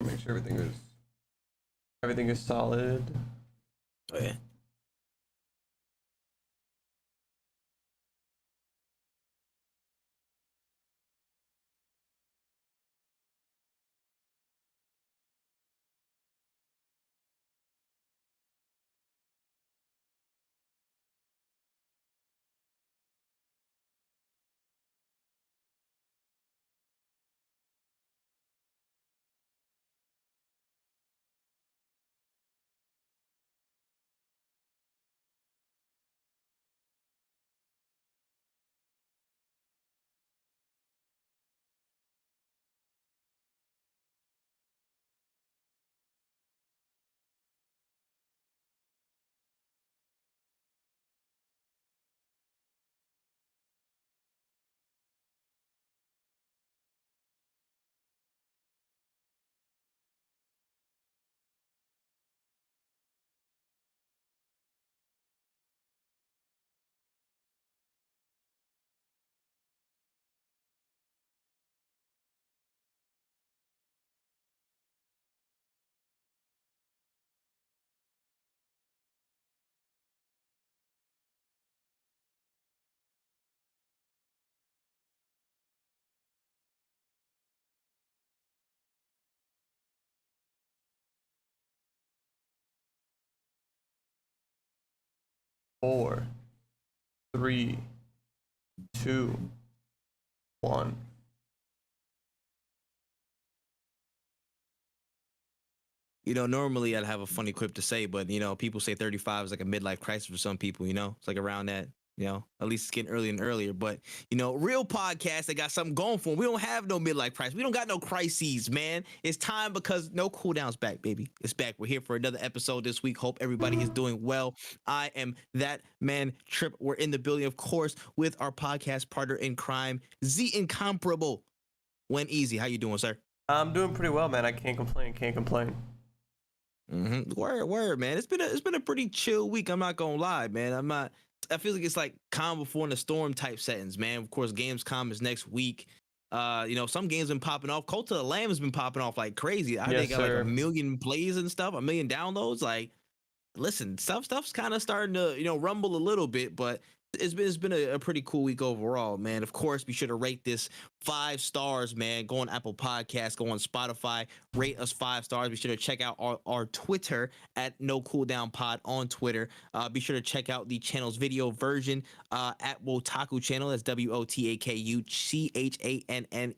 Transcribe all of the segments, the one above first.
Make sure everything is solid. Oh yeah. Four, three, two, one. Normally I'd have a funny quip to say, but people say 35 is like a midlife crisis for some people. It's like around that. At least it's getting earlier and earlier. But real podcasts, they got something going for them. We don't have no midlife crisis. We don't got no crises, man. It's time because No Cooldown's back, baby. It's back. We're here for another episode this week. Hope everybody is doing well. I am that man, Tripp. We're in the building, of course, with our podcast partner in crime, the incomparable When Easy. How you doing, sir? I'm doing pretty well, man. I can't complain. Word, man. It's been a pretty chill week. I'm not gonna lie, man. I feel like it's like calm before the storm type settings, man. Of course, Gamescom is next week. Some games been popping off. Cult of the Lamb has been popping off like crazy. They got like 1 million plays and stuff, 1 million downloads. Like, listen, stuff's kind of starting to rumble a little bit, but it's been a pretty cool week overall, man. Of course, be sure to rate this 5 stars, man. Go on Apple Podcasts, go on Spotify, rate us 5 stars. Be sure to check out our Twitter at No Cooldown Pod on Twitter. Be sure to check out the channel's video version at Wotaku channel. That's WOTAKU CHANNEL.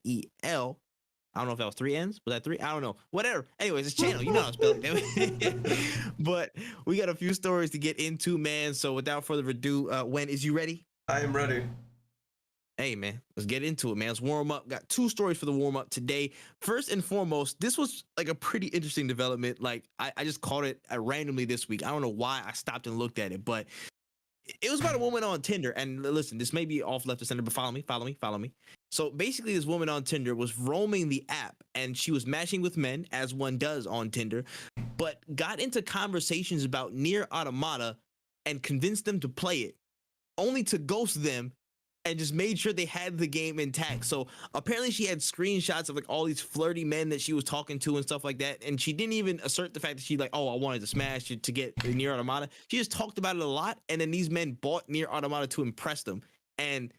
I don't know if that was 3 N's. Was that 3? I don't know. Whatever. Anyways, it's channel. You know how to spell it. But we got a few stories to get into, man. So without further ado, When is you ready? I am ready. Hey, man, let's get into it, man. Let's warm up. Got 2 stories for the warm up today. First and foremost, this was like a pretty interesting development. Like I just caught it randomly this week. I don't know why I stopped and looked at it, but it was about a woman on Tinder. And listen, this may be off left of center, but follow me. So basically, this woman on Tinder was roaming the app and she was matching with men, as one does on Tinder, but got into conversations about Nier Automata and convinced them to play it, only to ghost them and just made sure they had the game intact. So apparently she had screenshots of like all these flirty men that she was talking to and stuff like that. And she didn't even assert the fact that she like, oh, I wanted to smash it to get Nier Automata. She just talked about it a lot. And then these men bought Nier Automata to impress them. And,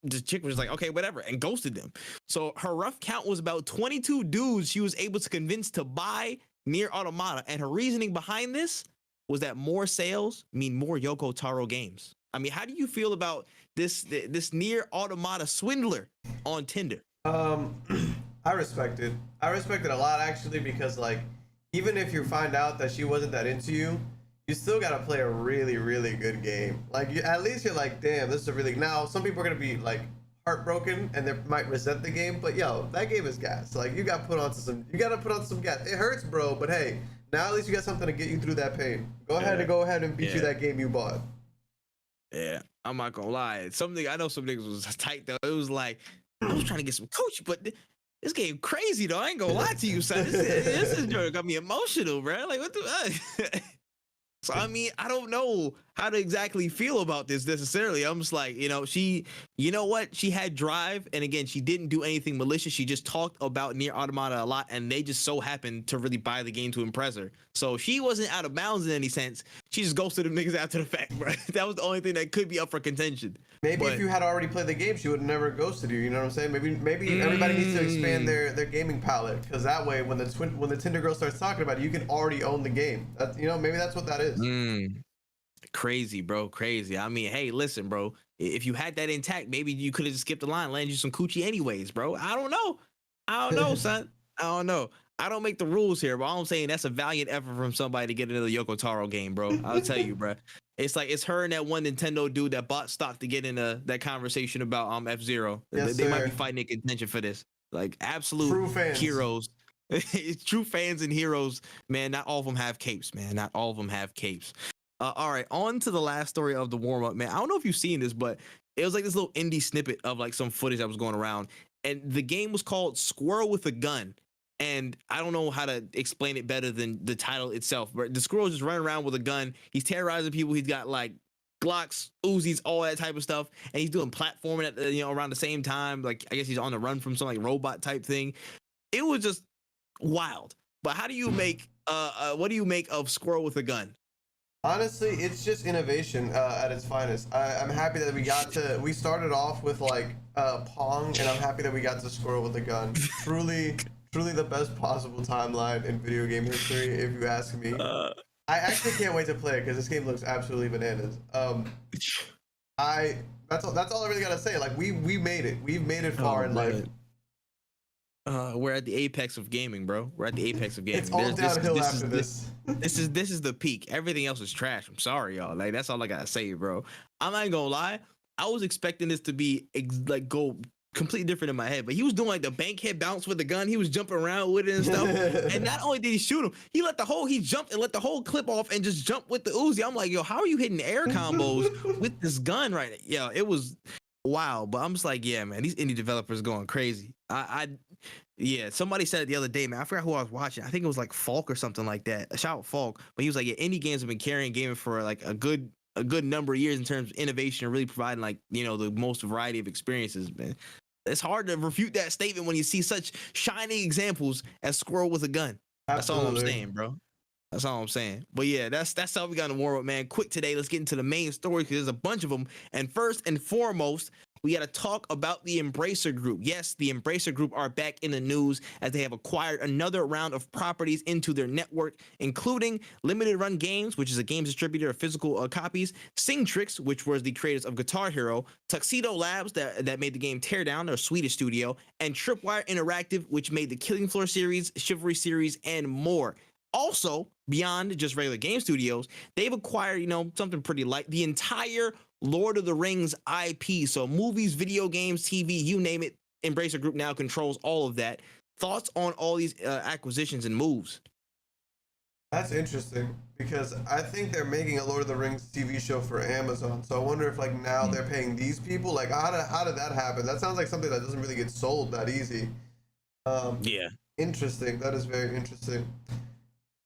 the chick was like, okay, whatever, and ghosted them. So her rough count was about 22 dudes she was able to convince to buy Nier Automata. And her reasoning behind this was that more sales mean more Yoko Taro games. I mean, how do you feel about this Nier Automata swindler on Tinder? I respect it. I respect it a lot, actually, because like, even if you find out that she wasn't that into you, you still gotta play a really, really good game. Like, at least you're like, damn, this is a really. Now, some people are gonna be like heartbroken and they might resent the game, but yo, that game is gas. Like, you gotta put on some gas. It hurts, bro, but hey, now at least you got something to get you through that pain. Go ahead and beat you that game you bought. Yeah, I'm not gonna lie. I know some niggas was tight though. It was like, I was trying to get some coach, but this game crazy though. I ain't gonna lie to you, son. This is got me emotional, bro. Like, what the? So I mean, I don't know how to exactly feel about this necessarily. I'm just like, you know what? She had drive, and again, she didn't do anything malicious. She just talked about Near Automata a lot, and they just so happened to really buy the game to impress her. So she wasn't out of bounds in any sense. She just ghosted them niggas after the fact, bro. That was the only thing that could be up for contention. Maybe But if you had already played the game, she would have never ghosted you. You know what I'm saying? Maybe everybody needs to expand their gaming palette, because that way, when the Tinder girl starts talking about it, you can already own the game. Maybe that's what that is. Crazy, bro. Crazy. I mean, hey, listen, bro. If you had that intact, maybe you could have just skipped the line, landed you some coochie anyways, bro. I don't know, son. I don't know. I don't make the rules here, but all I'm saying, that's a valiant effort from somebody to get into the Yoko Taro game, bro. I'll tell you, bro. It's like it's her and that one Nintendo dude that bought stock to get into that conversation about F-Zero. Yes, they might be sir. fighting in contention for this. Like True absolute fans. heroes. True fans and heroes, man. Not all of them have capes, man. Not all of them have capes. All right, on to the last story of the warm up, man. I don't know if you've seen this, but it was like this little indie snippet of like some footage that was going around, and the game was called Squirrel with a Gun. And I don't know how to explain it better than the title itself, but the squirrel is just running around with a gun. He's terrorizing people. He's got like Glocks, Uzis, all that type of stuff, and he's doing platforming at around the same time. Like I guess he's on the run from some like robot type thing. It was just wild. But how do you make what do you make of Squirrel with a Gun? Honestly, it's just innovation at its finest. I'm happy that we started off with like Pong, and I'm happy that we got to Squirrel with a Gun. Truly the best possible timeline in video game history, if you ask me. I actually can't wait to play it because this game looks absolutely bananas. That's all I really gotta say. Like we made it. We've made it far in life. We're at the apex of gaming, bro. We're at the apex of gaming. It's all downhill after this. This is the peak. Everything else is trash. I'm sorry, y'all. Like that's all I gotta say, bro. I'm not even gonna lie. I was expecting this to be like go completely different in my head, but he was doing like the bank head bounce with the gun. He was jumping around with it and stuff. And not only did he shoot him, he jumped and let the whole clip off and just jumped with the Uzi. I'm like, yo, how are you hitting air combos with this gun right now? Yeah, it was wow. But I'm just like, yeah, man, these indie developers are going crazy. Yeah, somebody said it the other day, man. I forgot who I was watching. I think it was like Falk or something like that. Shout out Falk. But he was like, yeah, indie games have been carrying gaming for like a good number of years in terms of innovation and really providing like, the most variety of experiences, man. It's hard to refute that statement when you see such shining examples as Squirrel with a Gun. That's all I'm saying, bro. That's all I'm saying. But yeah, that's how we got in the warm up, man. Quick today, let's get into the main story because there's a bunch of them. And first and foremost, we got to talk about the Embracer Group. Yes, the Embracer Group are back in the news as they have acquired another round of properties into their network, including Limited Run Games, which is a games distributor of physical copies, Singtrix, which was the creators of Guitar Hero, Tuxedo Labs, that made the game Teardown, their Swedish studio, and Tripwire Interactive, which made the Killing Floor series, Chivalry series, and more. Also, beyond just regular game studios, they've acquired, something pretty light, the entire Lord of the Rings IP. So movies, video games, TV, you name it, Embracer Group now controls all of that. Thoughts on all these acquisitions and moves? That's interesting because I think they're making a Lord of the Rings TV show for Amazon. So I wonder if like now they're paying these people. Like how did that happen? That sounds like something that doesn't really get sold that easy. Yeah. Interesting. That is very interesting.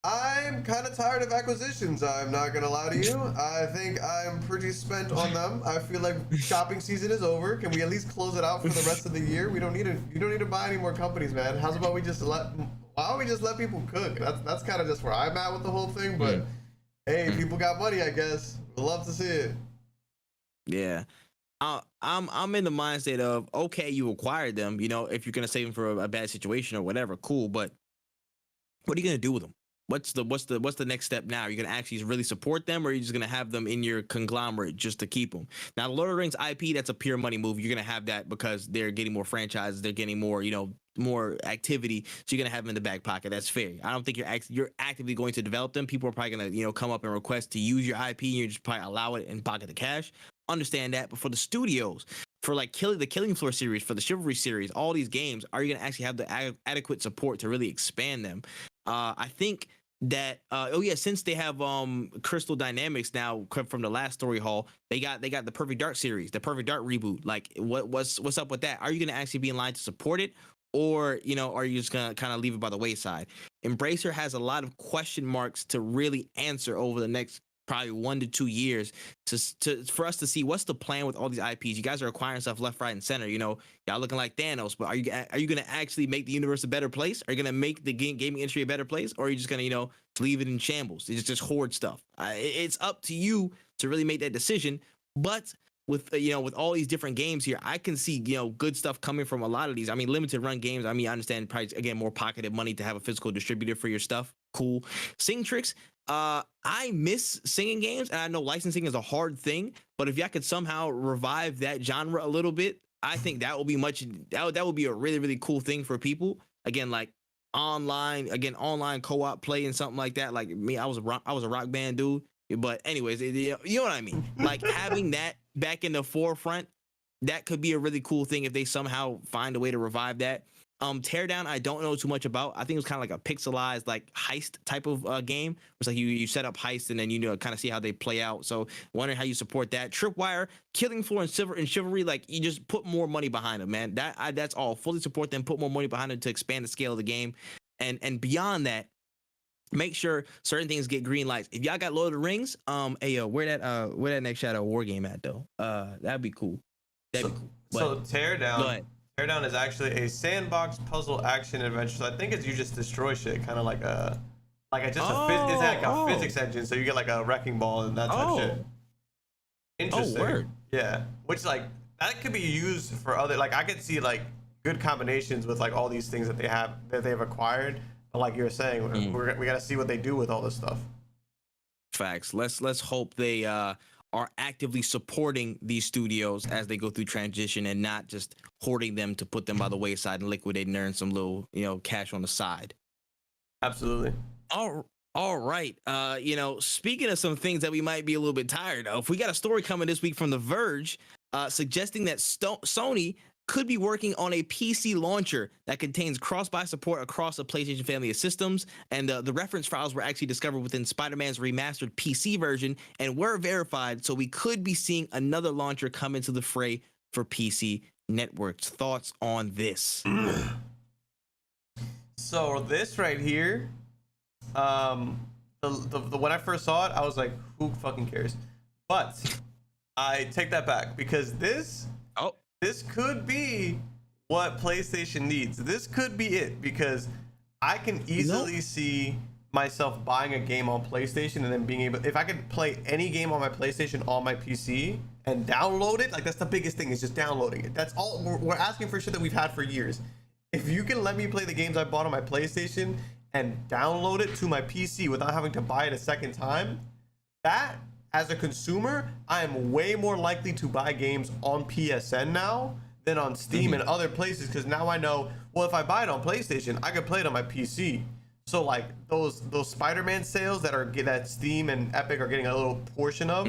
I'm kind of tired of acquisitions. I'm not gonna lie to you. I think I'm pretty spent on them. I feel like shopping season is over. Can we at least close it out for the rest of the year? You don't need to buy any more companies, man. How's about why don't we just let people cook? That's kind of just where I'm at with the whole thing. But hey, people got money, I guess. We'd love to see it. Yeah. I'm in the mindset of, okay, you acquired them, if you're gonna save them for a bad situation or whatever, cool. But what are you gonna do with them? What's the next step now? Are you gonna actually really support them, or are you just gonna have them in your conglomerate just to keep them? Now, the Lord of the Rings IP, that's a pure money move. You're gonna have that because they're getting more franchises, they're getting more, more activity. So you're gonna have them in the back pocket. That's fair. I don't think you're actively going to develop them. People are probably gonna come up and request to use your IP, and you just probably allow it and pocket the cash. Understand that, but for the studios, for like the Killing Floor series, for the Chivalry series, all these games, are you gonna actually have the adequate support to really expand them? I think that since they have Crystal Dynamics now from the last story hall, they got the Perfect Dark series, the Perfect Dark reboot. Like what's up with that? Are you gonna actually be in line to support it, or are you just gonna kind of leave it by the wayside? Embracer has a lot of question marks to really answer over the next probably 1 to 2 years for us to see what's the plan with all these IPs. You guys are acquiring stuff left, right, and center. You know, y'all looking like Thanos, but are you gonna actually make the universe a better place? Are you gonna make the gaming industry a better place, or are you just gonna leave it in shambles? It's just hoard stuff. It's up to you to really make that decision. But with with all these different games here, I can see good stuff coming from a lot of these. I mean, limited run games. I mean, I understand probably again more pocketed money to have a physical distributor for your stuff. Cool. Sing Tricks. I miss singing games, and I know licensing is a hard thing, but if y'all could somehow revive that genre a little bit, I think that would be that would be a really, really cool thing for people. Again, like online co-op play and something like that. Like me, I was a rock band dude, but anyways, you know what I mean? Like having that back in the forefront, that could be a really cool thing if they somehow find a way to revive that. Teardown, I don't know too much about. I think it was kind of like a pixelized like heist type of game. It's like you set up heists and then kind of see how they play out. So wondering how you support that. Tripwire, Killing Floor, and Chivalry, like you just put more money behind them, man. That's all. Fully support them. Put more money behind them to expand the scale of the game, and beyond that, make sure certain things get green lights. If y'all got Lord of the Rings, where that next Shadow War game at though? That'd be cool. That'd be cool. So Teardown. Teardown is actually a sandbox puzzle action adventure. So I think it's you just destroy shit, kind of like a it's like a physics engine. So you get like a wrecking ball and that type of shit. Interesting. Word. Yeah, which like that could be used for other. Like I could see like good combinations with like all these things that they've acquired. But like you were saying, we got to see what they do with all this stuff. Facts. Let's hope they are actively supporting these studios as they go through transition and not just hoarding them to put them by the wayside and liquidate and earn some little cash on the side. Absolutely. All right. Speaking of some things that we might be a little bit tired of, we got a story coming this week from The Verge suggesting that Sony could be working on a PC launcher that contains cross-buy support across the PlayStation family of systems. And the reference files were actually discovered within Spider-Man's remastered PC version and were verified. So we could be seeing another launcher come into the fray for PC networks. Thoughts on this? So this right here, when I first saw it, I was like, who fucking cares? But I take that back because this could be what PlayStation needs. This could be it because I can easily see myself buying a game on PlayStation and then being able, if I could play any game on my PlayStation on my PC and download it, like that's the biggest thing is just downloading it. That's all we're asking for, shit that we've had for years. If you can let me play the games I bought on my PlayStation and download it to my PC without having to buy it a second time, that, as a consumer, I am way more likely to buy games on PSN now than on Steam and other places, because now I know, well, if I buy it on PlayStation, I can play it on my PC. So like those Spider-Man sales that Steam and Epic are getting a little portion of,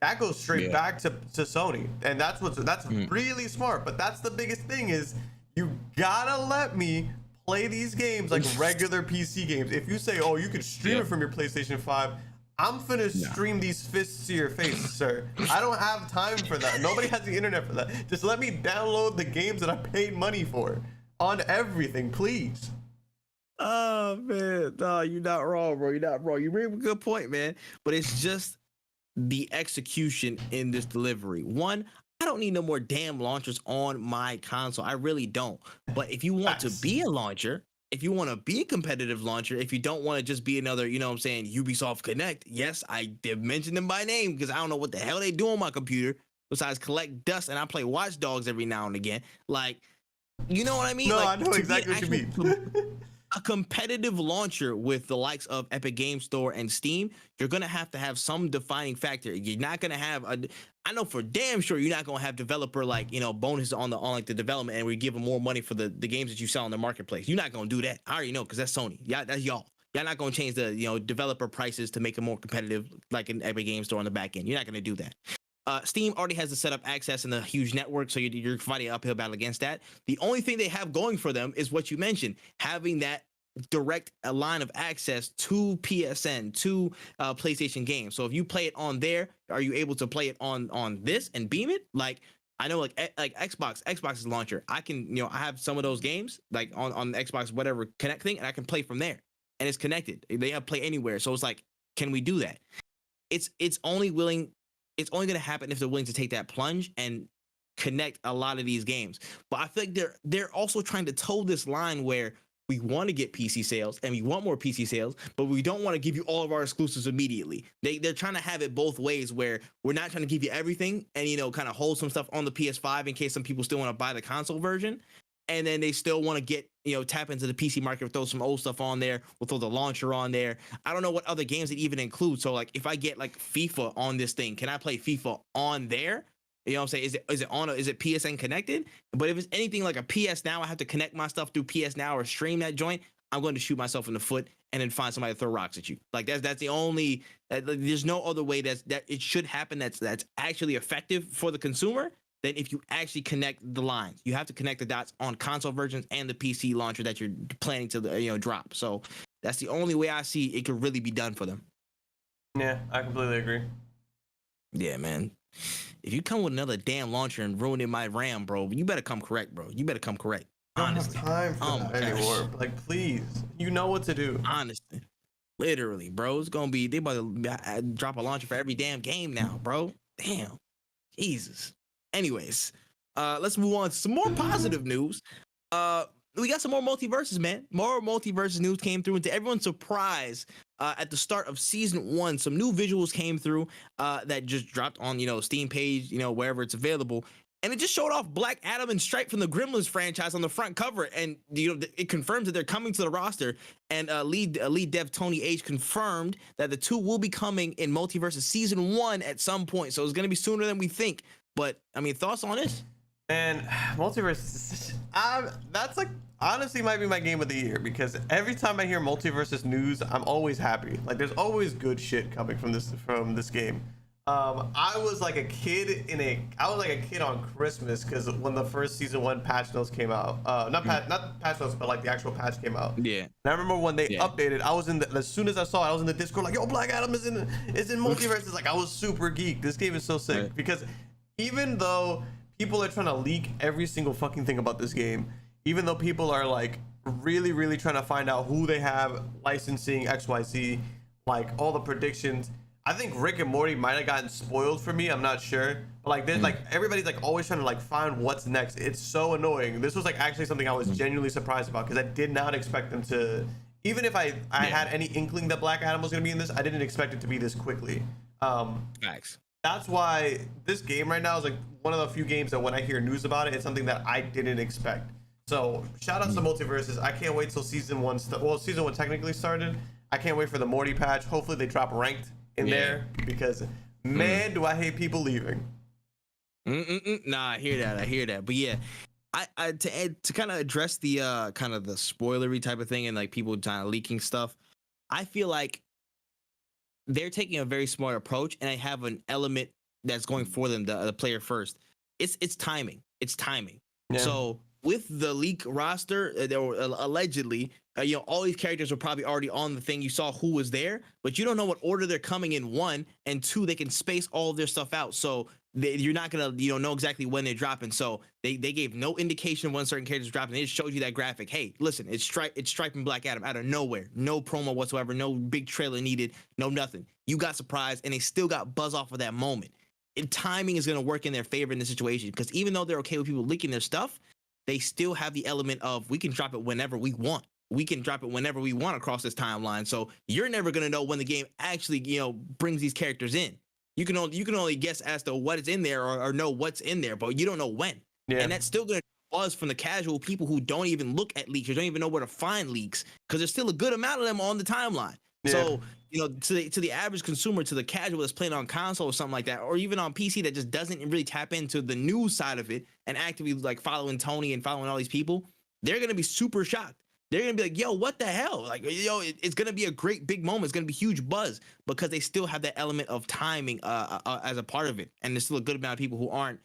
that goes straight back to Sony, and that's really smart. But that's the biggest thing is you gotta let me play these games like regular PC games. If you say, oh, you can stream it from your PlayStation 5, I'm finna stream these fists to your face, sir. I don't have time for that. Nobody has the internet for that. Just let me download the games that I paid money for on everything, please. Oh man, no, you're not wrong, bro. You're not wrong. You bring up a good point, man. But it's just the execution in this delivery. One, I don't need no more damn launchers on my console. I really don't. But if you want to be a launcher, if you want to be a competitive launcher, if you don't want to just be another, Ubisoft Connect, yes, I did mention them by name because I don't know what the hell they do on my computer besides collect dust, and I play Watch Dogs every now and again. Like, you know what I mean? No, like, I know exactly what you mean. A competitive launcher with the likes of Epic Game Store and Steam, you're going to have some defining factor. You're not going to have I know for damn sure you're not going to have developer bonuses on the development, and we give them more money for the games that you sell in the marketplace. You're not going to do that. I already know, because that's Sony. Yeah, that's y'all. Y'all not going to change the developer prices to make it more competitive like an Epic Game Store on the back end. You're not going to do that. Steam already has the setup access and the huge network, so you're fighting an uphill battle against that. The only thing they have going for them is what you mentioned, having that direct line of access to PSN, to PlayStation games. So if you play it on there, are you able to play it on this and beam it? Like, I know like Xbox's launcher, I can, I have some of those games like on the Xbox, whatever Connect thing, and I can play from there, and it's connected. They have Play Anywhere. So it's like, can we do that? it's only willing it's only going to happen if they're willing to take that plunge and connect a lot of these games. But I feel like they're also trying to toe this line where we want to get PC sales and we want more PC sales, but we don't want to give you all of our exclusives immediately. They're trying to have it both ways, where we're not trying to give you everything and kind of hold some stuff on the PS5 in case some people still want to buy the console version, and then they still want to get tap into the PC market, throw some old stuff on there, we'll throw the launcher on there. I don't know what other games it even includes. So like if I get like FIFA on this thing, can I play FIFA on there? You know what I'm saying? Is it PSN connected? But if it's anything like a PS Now, I have to connect my stuff through PS Now or stream that joint. I'm going to shoot myself in the foot and then find somebody to throw rocks at you. Like that's the only. There's no other way that it should happen. That's actually effective for the consumer than if you actually connect the lines. You have to connect the dots on console versions and the PC launcher that you're planning to drop. So that's the only way I see it could really be done for them. Yeah, I completely agree. Yeah, man. If you come with another damn launcher and ruining my RAM, bro, you better come correct, bro. You better come correct. Honestly. I don't have time for that anymore. Like, please, you know what to do. Honestly. Literally, bro. It's gonna be they about to drop a launcher for every damn game now, bro. Damn. Jesus. Anyways, let's move on to some more positive news. We got some more multiverses, man. More multiverses news came through, and to everyone's surprise, at the start of season 1, some new visuals came through that just dropped on Steam page, wherever it's available, and it just showed off Black Adam and Stripe from the Gremlins franchise on the front cover, and it confirms that they're coming to the roster. And lead dev Tony H confirmed that the two will be coming in Multiverses season 1 at some point, so it's gonna be sooner than we think. But I mean, thoughts on this? Man, Multiverses, that's like honestly might be my game of the year, because every time I hear Multiverses news, I'm always happy. Like there's always good shit coming from this game. I was like a kid on Christmas, because when the first season 1 patch notes came out, not patch notes, but like the actual patch came out. Yeah. And I remember when they updated, I was as soon as I saw it, I was in the Discord like, yo, Black Adam is in Multiverses. Like I was super geeked. This game is so sick, because even though people are trying to leak every single fucking thing about this game, even though people are like really, really trying to find out who they have licensing XYZ, like all the predictions, I think Rick and Morty might have gotten spoiled for me. I'm not sure, but like there's like everybody's like always trying to like find what's next. It's so annoying. This was like actually something I was genuinely surprised about, because I did not expect them to. Even if I had any inkling that Black Adam was gonna be in this, I didn't expect it to be this quickly. Facts. That's why this game right now is like one of the few games that when I hear news about it, it's something that I didn't expect. So shout out to Multiverses. I can't wait till season 1. Season 1 technically started. I can't wait for the Morty patch. Hopefully they drop ranked in there, because man, do I hate people leaving. Nah, I hear that. But yeah, I to kind of address the kind of the spoilery type of thing and like people kind of leaking stuff, I feel like they're taking a very smart approach, and I have an element that's going for them, the player first. It's timing. It's timing. Yeah. So with the leak roster, there were allegedly, all these characters were probably already on the thing. You saw who was there, but you don't know what order they're coming in. 1 and 2, they can space all of their stuff out, so you're not gonna know exactly when they're dropping. So they gave no indication of when certain characters dropping. They just showed you that graphic. Hey, listen, it's Stripe and Black Adam out of nowhere. No promo whatsoever. No big trailer needed. No nothing. You got surprised, and they still got buzz off of that moment. And timing is gonna work in their favor in this situation, because even though they're okay with people leaking their stuff, they still have the element of we can drop it whenever we want. We can drop it whenever we want across this timeline. So you're never gonna know when the game actually, brings these characters in. You can only guess as to what is in there or know what's in there, but you don't know when. Yeah. And that's still gonna buzz from the casual people who don't even look at leaks or don't even know where to find leaks, because there's still a good amount of them on the timeline. Yeah. So to the average consumer, to the casual that's playing on console or something like that, or even on PC that just doesn't really tap into the news side of it and actively like following Tony and following all these people, they're gonna be super shocked. They're gonna be like, yo, what the hell? Like, it's gonna be a great big moment. It's gonna be huge buzz, because they still have that element of timing as a part of it. And there's still a good amount of people who aren't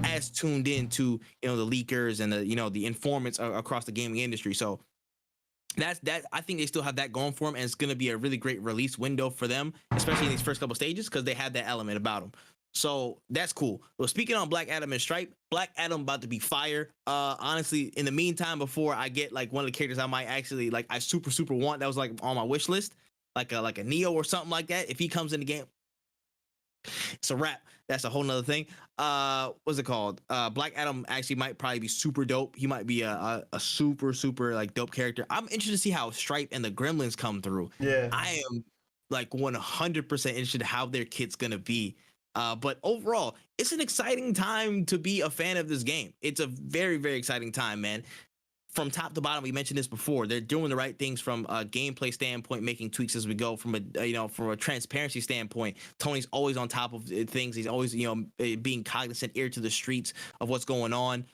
as tuned in to the leakers and the informants across the gaming industry. So that's I think they still have that going for them, and it's gonna be a really great release window for them, especially in these first couple stages, because they have that element about them. So that's cool. Well, speaking on Black Adam and Stripe, Black Adam about to be fire. Honestly, in the meantime, before I get like one of the characters I might actually like, I super want, that was like on my wish list, like a Neo or something like that. If he comes in the game, It's a wrap. That's a whole nother thing. What's it called? Black Adam actually might probably be super dope. He might be a super super like dope character. I'm interested to see how Stripe and the Gremlins come through. Yeah. I am like 100% interested in how their kit's gonna be. But overall, it's an exciting time to be a fan of this game. It's a very very exciting time, man. From top to bottom, we mentioned this before. They're doing the right things from a gameplay standpoint, making tweaks as we go. From from a transparency standpoint, Tony's always on top of things. He's always being cognizant, ear to the streets of what's going on.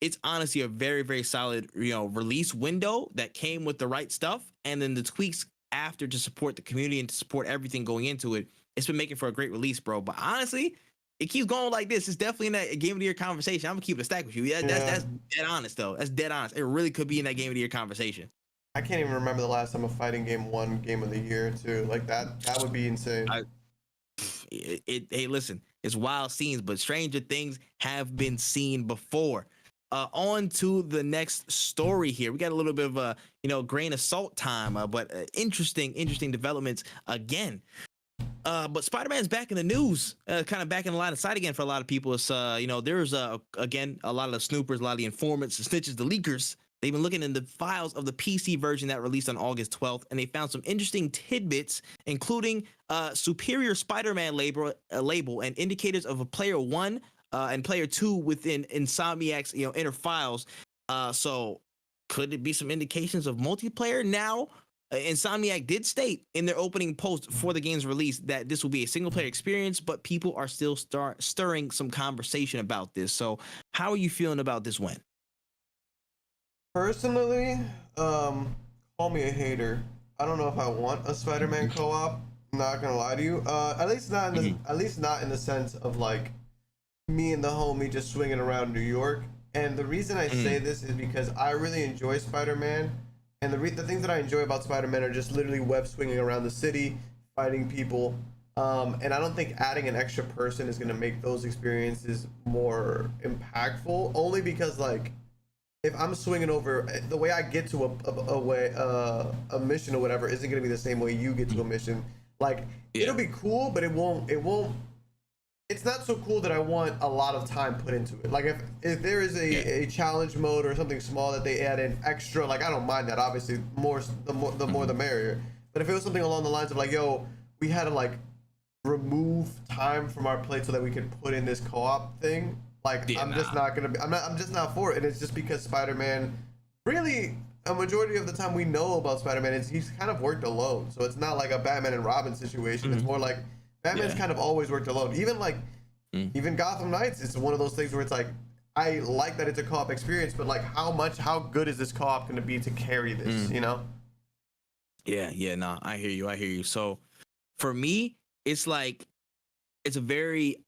It's honestly a very very solid release window that came with the right stuff, and then the tweaks after to support the community and to support everything going into it. It's been making for a great release, bro. But honestly, it keeps going like this. It's definitely in that game of the year conversation. I'm gonna keep it a stack with you. That's dead honest though. That's dead honest. It really could be in that game of the year conversation. I can't even remember the last time a fighting game won game of the year too. Like that would be insane. Hey, listen, it's wild scenes, but stranger things have been seen before. On to the next story here. We got a little bit of a grain of salt time, but interesting developments again. But Spider-Man's back in the news, kind of back in the line of sight again for a lot of people. It's there's again a lot of the snoopers, a lot of the informants, the snitches, the leakers. They've been looking in the files of the PC version that released on August 12th, and they found some interesting tidbits, including superior Spider-Man label and indicators of a player 1 and player 2 within Insomniac's inner files. So could it be some indications of multiplayer now? Insomniac did state in their opening post for the game's release that this will be a single player experience, but people are still stirring some conversation about this. So how are you feeling about this win? Personally, call me a hater. I don't know if I want a Spider-Man co-op. I'm not gonna lie to you. At least not in the sense of like me and the homie just swinging around New York. And the reason I say this is because I really enjoy Spider-Man. And the things that I enjoy about Spider-Man are just literally web swinging around the city, fighting people. And I don't think adding an extra person is going to make those experiences more impactful. Only because, like, if I'm swinging over, the way I get to a mission or whatever isn't going to be the same way you get to a mission. Like, it'll be cool, but it won't. It's not so cool that I want a lot of time put into it. Like if there is a challenge mode or something small that they add in extra, like I don't mind that. Obviously, the more the merrier. But if it was something along the lines of like, yo, we had to like remove time from our plate so that we could put in this co-op thing, like I'm just not for it. And it's just because Spider-Man, really, a majority of the time we know about Spider-Man is he's kind of worked alone. So it's not like a Batman and Robin situation. It's more like Batman's kind of always worked alone. Even Gotham Knights, it's one of those things where it's like, I like that it's a co-op experience, but like how good is this co-op going to be to carry this, Yeah, no, I hear you. So for me, it's like, it's a very,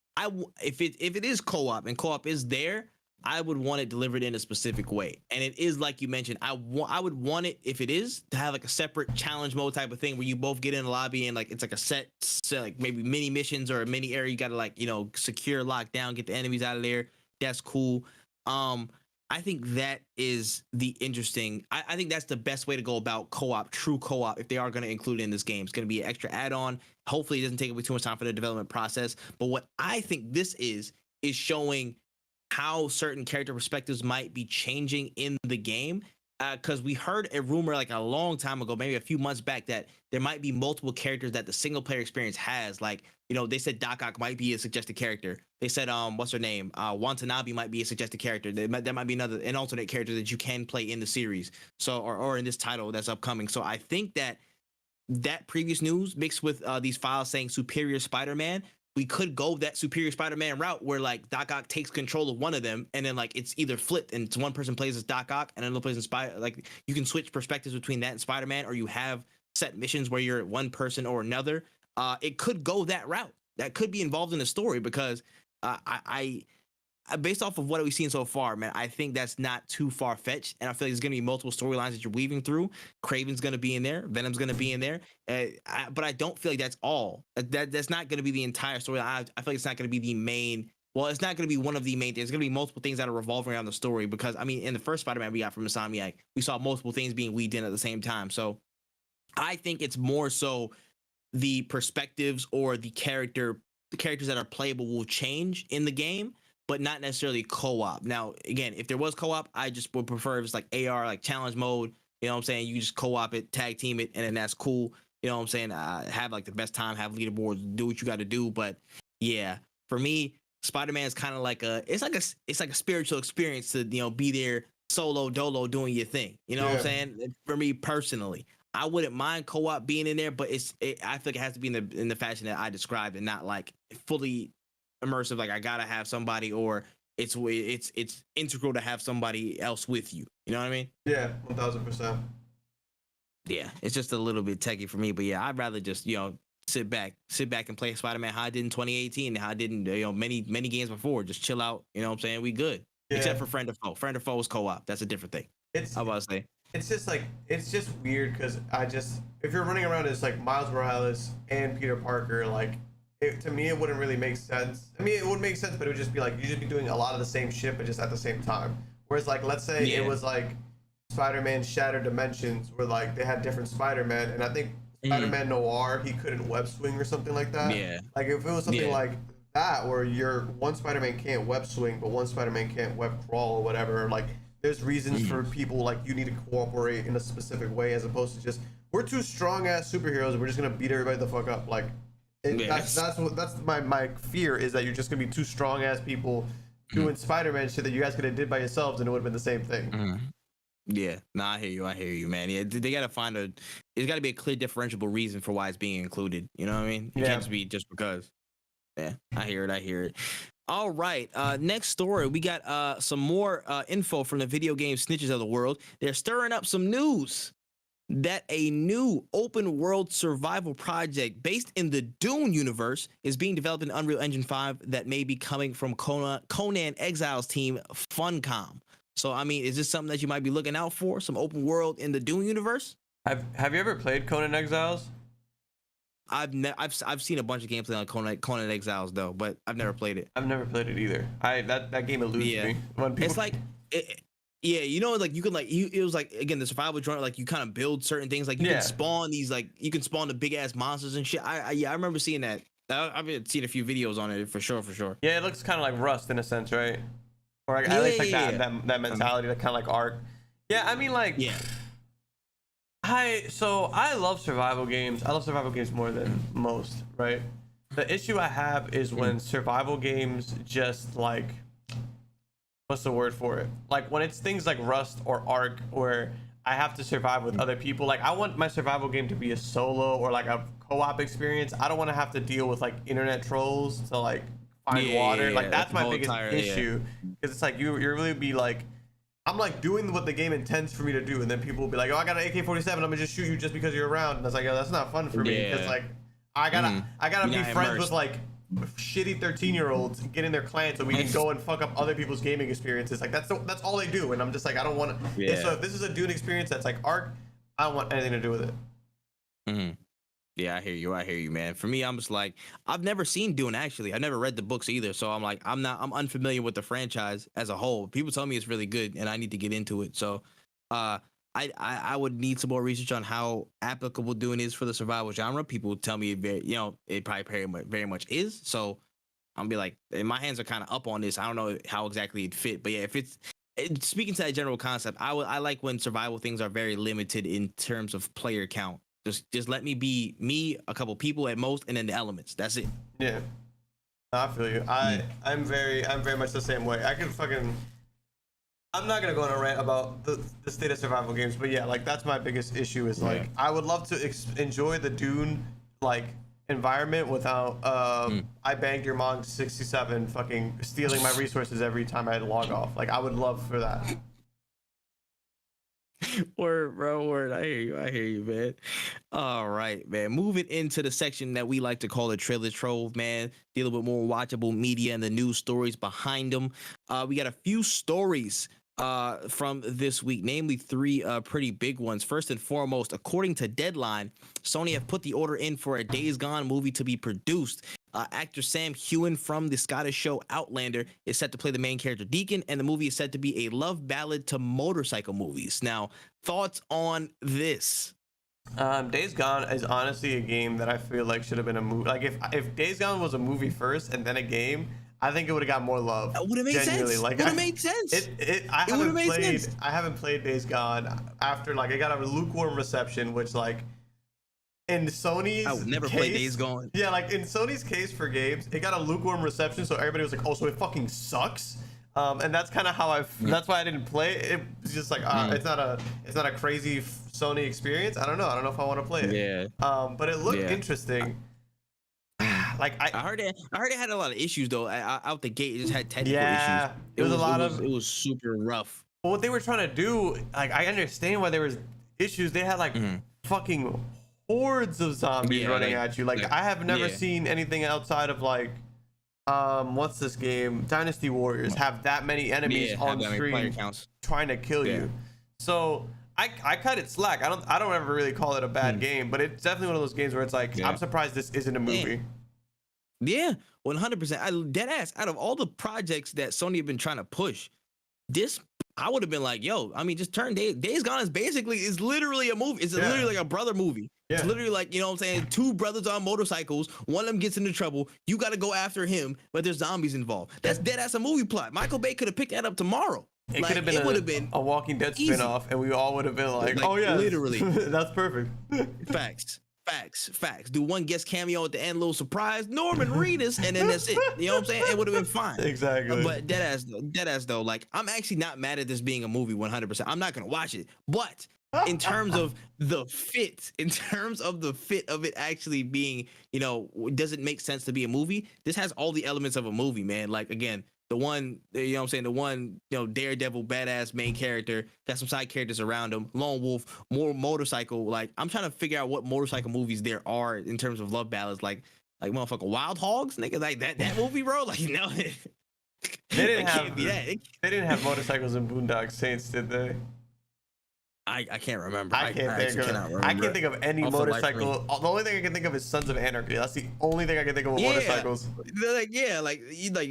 if it is co-op and co-op is there, I would want it delivered in a specific way. And it is like you mentioned, I would want it, if it is, to have like a separate challenge mode type of thing where you both get in the lobby and like it's like a set like maybe mini missions or a mini area you got to like, secure, lock down, get the enemies out of there. That's cool. I think that is the interesting. I think that's the best way to go about co-op, true co-op, if they are going to include it in this game. It's going to be an extra add-on. Hopefully it doesn't take away too much time for the development process. But what I think this is showing how certain character perspectives might be changing in the game. Because we heard a rumor like a long time ago, maybe a few months back, that there might be multiple characters that the single player experience has. Like, they said Doc Ock might be a suggested character. They said, what's her name? Watanabe might be a suggested character. That might be an alternate character that you can play in the series. So, or in this title that's upcoming. So I think that previous news mixed with these files saying Superior Spider-Man, we could go that Superior Spider-Man route where like Doc Ock takes control of one of them, and then like it's either flipped and it's one person plays as Doc Ock and another plays as Spider. Like you can switch perspectives between that and Spider-Man, or you have set missions where you're one person or another. It could go that route. That could be involved in the story because I based off of what we've seen so far, man, I think that's not too far fetched, and I feel like there's gonna be multiple storylines that you're weaving through. Craven's gonna be in there, Venom's gonna be in there, but I don't feel like that's all. That's not gonna be the entire story. I feel like it's not gonna be the main. Well, it's not gonna be one of the main things. There's gonna be multiple things that are revolving around the story because I mean, in the first Spider-Man we got from Insomniac, we saw multiple things being weaved in at the same time. So I think it's more so the perspectives or the characters that are playable will change in the game, but not necessarily co-op. Now, again, if there was co-op, I just would prefer if it's like AR, like challenge mode. You know what I'm saying? You just co-op it, tag team it, and then that's cool. You know what I'm saying? Have like the best time, have leaderboards, do what you got to do. But yeah, for me, Spider-Man is kind of like it's like a spiritual experience to be there solo dolo doing your thing. You know what I'm saying? For me personally, I wouldn't mind co-op being in there, but I feel like it has to be in the fashion that I described and not like fully immersive. Like I gotta have somebody, or it's integral to have somebody else with you. You know what I mean? Yeah, 1000%. Yeah, it's just a little bit techy for me, but yeah, I'd rather just sit back and play Spider-Man how I did in 2018, how I did in many games before. Just chill out. You know what I'm saying? We good. Yeah. Except for Friend or Foe. Friend or Foe is co-op. That's a different thing. How about to say? It's just weird because if you're running around as like Miles Morales and Peter Parker, like to me it wouldn't really make sense. I mean, it would make sense, but it would just be like you just be doing a lot of the same shit, but just at the same time. Whereas like let's say it was like Spider-Man Shattered Dimensions, where like they had different Spider-Man, and I think Spider-Man Noir he couldn't web swing or something like that. Yeah. Like if it was something like that, where one Spider-Man can't web swing, but one Spider-Man can't web crawl or whatever, like. There's reasons for people like you need to cooperate in a specific way as opposed to just we're two strong ass superheroes. We're just gonna beat everybody the fuck up. Like that's my fear is that you're just gonna be two strong ass people doing Spider-Man shit that you guys could have did by yourselves and it would have been the same thing. Yeah, I hear you, man. Yeah, they gotta find there's gotta be a clear differentiable reason for why it's being included. You know what I mean? It can't just be just because. Yeah, I hear it. All right. Next story, we got some more info from the video game snitches of the world. They're stirring up some news that a new open world survival project based in the Dune universe is being developed in Unreal Engine 5 that may be coming from Conan Exiles team Funcom. So, I mean, is this something that you might be looking out for? Some open world in the Dune universe? Have you ever played Conan Exiles? I've seen a bunch of gameplay on Conan Exiles though, but I've never played it. I've never played it either. That game eludes me. It's like like you can it was like again the survival genre, like you kind of build certain things, like you can spawn these you can spawn the big ass monsters and shit. I remember seeing that. I've seen a few videos on it for sure. Yeah, it looks kind of like Rust in a sense, right? Or like, at least like that mentality, that kind of like Ark. Yeah, I mean like I love survival games. I love survival games more than most, right? The issue I have is when survival games just like, what's the word for it? Like when it's things like Rust or Ark where I have to survive with other people. Like I want my survival game to be a solo or like a co-op experience. I don't want to have to deal with like internet trolls to like find water. Like that's my biggest issue because it's like you're really be like, I'm like doing what the game intends for me to do, and then people will be like, "Oh, I got an AK-47. I'm gonna just shoot you just because you're around." And it's like, "Oh, that's not fun for me." Because like, I gotta be friends with like shitty 13-year-olds, get in their clans so we can go and fuck up other people's gaming experiences. Like that's all they do, and I'm just like, I don't want to. Yeah. So if this is a Dune experience that's like Ark, I don't want anything to do with it. Yeah, I hear you, man. For me, I'm just like, I've never seen Dune actually. I never read the books either, so I'm like, I'm unfamiliar with the franchise as a whole. People tell me it's really good, and I need to get into it. So, I would need some more research on how applicable Dune is for the survival genre. People tell me it probably very much is. So, I'm be like, my hands are kind of up on this. I don't know how exactly it fit, but yeah, if it's speaking to that general concept, I like when survival things are very limited in terms of player count. Just let me be me, a couple people at most, and then the elements. That's it. Yeah, I feel you. I'm very much the same way. I'm not gonna go on a rant about the state of survival games, but yeah, like that's my biggest issue is like I would love to enjoy the Dune like environment without I banged your mom 67 fucking stealing my resources every time I log off. Like I would love for that. Word, bro, word. I hear you, man. All right, man. Moving into the section that we like to call the Trailer Trove, man. Dealing with more watchable media and the news stories behind them. We got a few stories from this week, namely three pretty big ones. First and foremost, according to Deadline, Sony have put the order in for a Days Gone movie to be produced. Actor Sam Heughan from the Scottish show Outlander is set to play the main character Deacon, and the movie is said to be a love ballad to motorcycle movies. Now, thoughts on this? Days Gone is honestly a game that I feel like should have been a movie. Like if Days Gone was a movie first and then a game, I think it would have got more love. That would have made Genuinely, sense. like Would have made sense. I It would have made played sense. I haven't played Days Gone after like it got a lukewarm reception, which like in Sony's I would never case, play Days Gone. Yeah, like in Sony's case for games, it got a lukewarm reception, so everybody was like, "Oh, so it fucking sucks." And that's kind of how that's why I didn't play it. It's just like it's not a crazy Sony experience. I don't know if I want to play it. Yeah. But it looked interesting. Like I heard it had a lot of issues though. Out the gate, it just had technical yeah, issues. it was super rough. But what they were trying to do, like I understand why there was issues. They had like fucking hordes of zombies running at you. Like I have never seen anything outside of like what's this game? Dynasty Warriors have that many enemies on screen trying to kill you. So I cut it slack. I don't ever really call it a bad game, but it's definitely one of those games where it's like I'm surprised this isn't a movie. Yeah, 100%. I dead ass. Out of all the projects that Sony have been trying to push, this I would have been like, yo, I mean, just turn Days Gone is literally a movie. It's literally like a brother movie. Yeah. It's literally like, you know what I'm saying? Two brothers on motorcycles. One of them gets into trouble. You got to go after him, but there's zombies involved. That's dead ass a movie plot. Michael Bay could have picked that up tomorrow. It could have been a Walking Dead spinoff, and we all would have been like, oh yeah, literally. That's perfect. Facts. Do one guest cameo at the end, little surprise, Norman Reedus, and then that's it. You know what I'm saying? It would have been fine. Exactly. But dead ass though, like I'm actually not mad at this being a movie 100%. I'm not gonna watch it, but in terms of the fit of it actually being, you know, does it make sense to be a movie? This has all the elements of a movie, man. Like again, the one, you know what I'm saying, the one, you know, daredevil, badass main character, got some side characters around him, lone wolf, more motorcycle. Like, I'm trying to figure out what motorcycle movies there are in terms of love ballads, like motherfucking Wild Hogs, nigga, like that movie, bro. Like, no, they didn't have motorcycles in Boondock Saints, did they? I can't remember. I can't think of any motorcycle. The only thing I can think of is Sons of Anarchy. That's the only thing I can think of with motorcycles. They're like,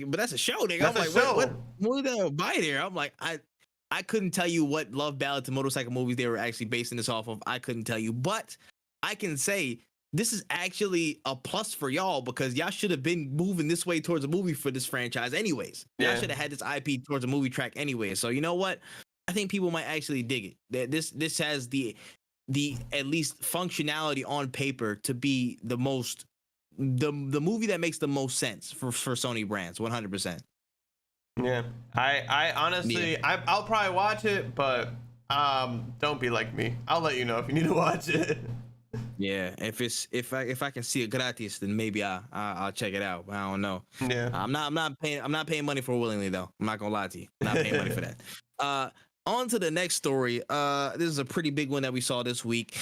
but that's a show, nigga. That's I'm like, show. what are they gonna buy there? I'm like, I couldn't tell you what love ballads and motorcycle movies they were actually basing this off of. I couldn't tell you, but I can say this is actually a plus for y'all because y'all should have been moving this way towards a movie for this franchise, anyways. Y'all should have had this IP towards a movie track, anyway. So you know what? I think people might actually dig it. That this has the at least functionality on paper to be the movie that makes the most sense for Sony brands. 100%. Yeah, I honestly, I'll probably watch it, but don't be like me. I'll let you know if you need to watch it. Yeah, if I can see it gratis, then maybe I'll check it out. I don't know. Yeah, I'm not paying money for it willingly though. I'm not gonna lie to you. I'm not paying money for that. On to the next story. This is a pretty big one that we saw this week.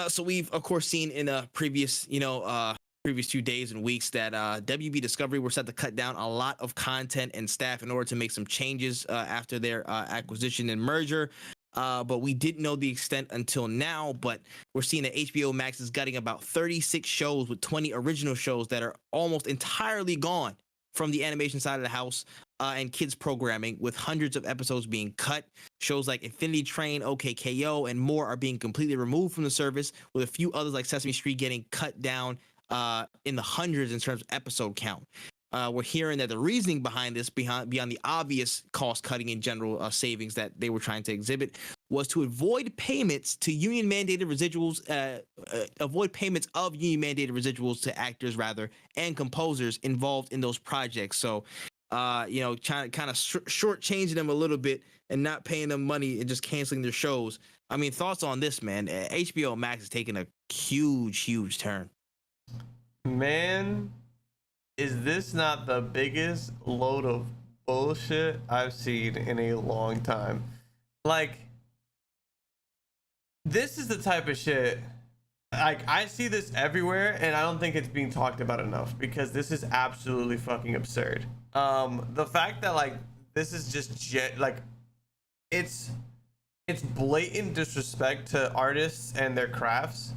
So we've of course seen in a previous few days and weeks that WB Discovery were set to cut down a lot of content and staff in order to make some changes after their acquisition and merger. But we didn't know the extent until now. But we're seeing that HBO Max is gutting about 36 shows with 20 original shows that are almost entirely gone from the animation side of the house and kids programming, with hundreds of episodes being cut. Shows like Infinity Train, OKKO, and more are being completely removed from the service, with a few others like Sesame Street getting cut down in the hundreds in terms of episode count. We're hearing that the reasoning behind this, beyond the obvious cost cutting and general savings that they were trying to exhibit, was to avoid payments to union mandated residuals, to actors rather and composers involved in those projects. So, trying to kind of shortchanging them a little bit and not paying them money and just canceling their shows. I mean, thoughts on this, man? HBO Max is taking a huge turn. Man, is this not the biggest load of bullshit I've seen in a long time? Like, this is the type of shit, like, I see this everywhere, and I don't think it's being talked about enough, because this is absolutely fucking absurd. The fact that, like, this is just, it's blatant disrespect to artists and their crafts.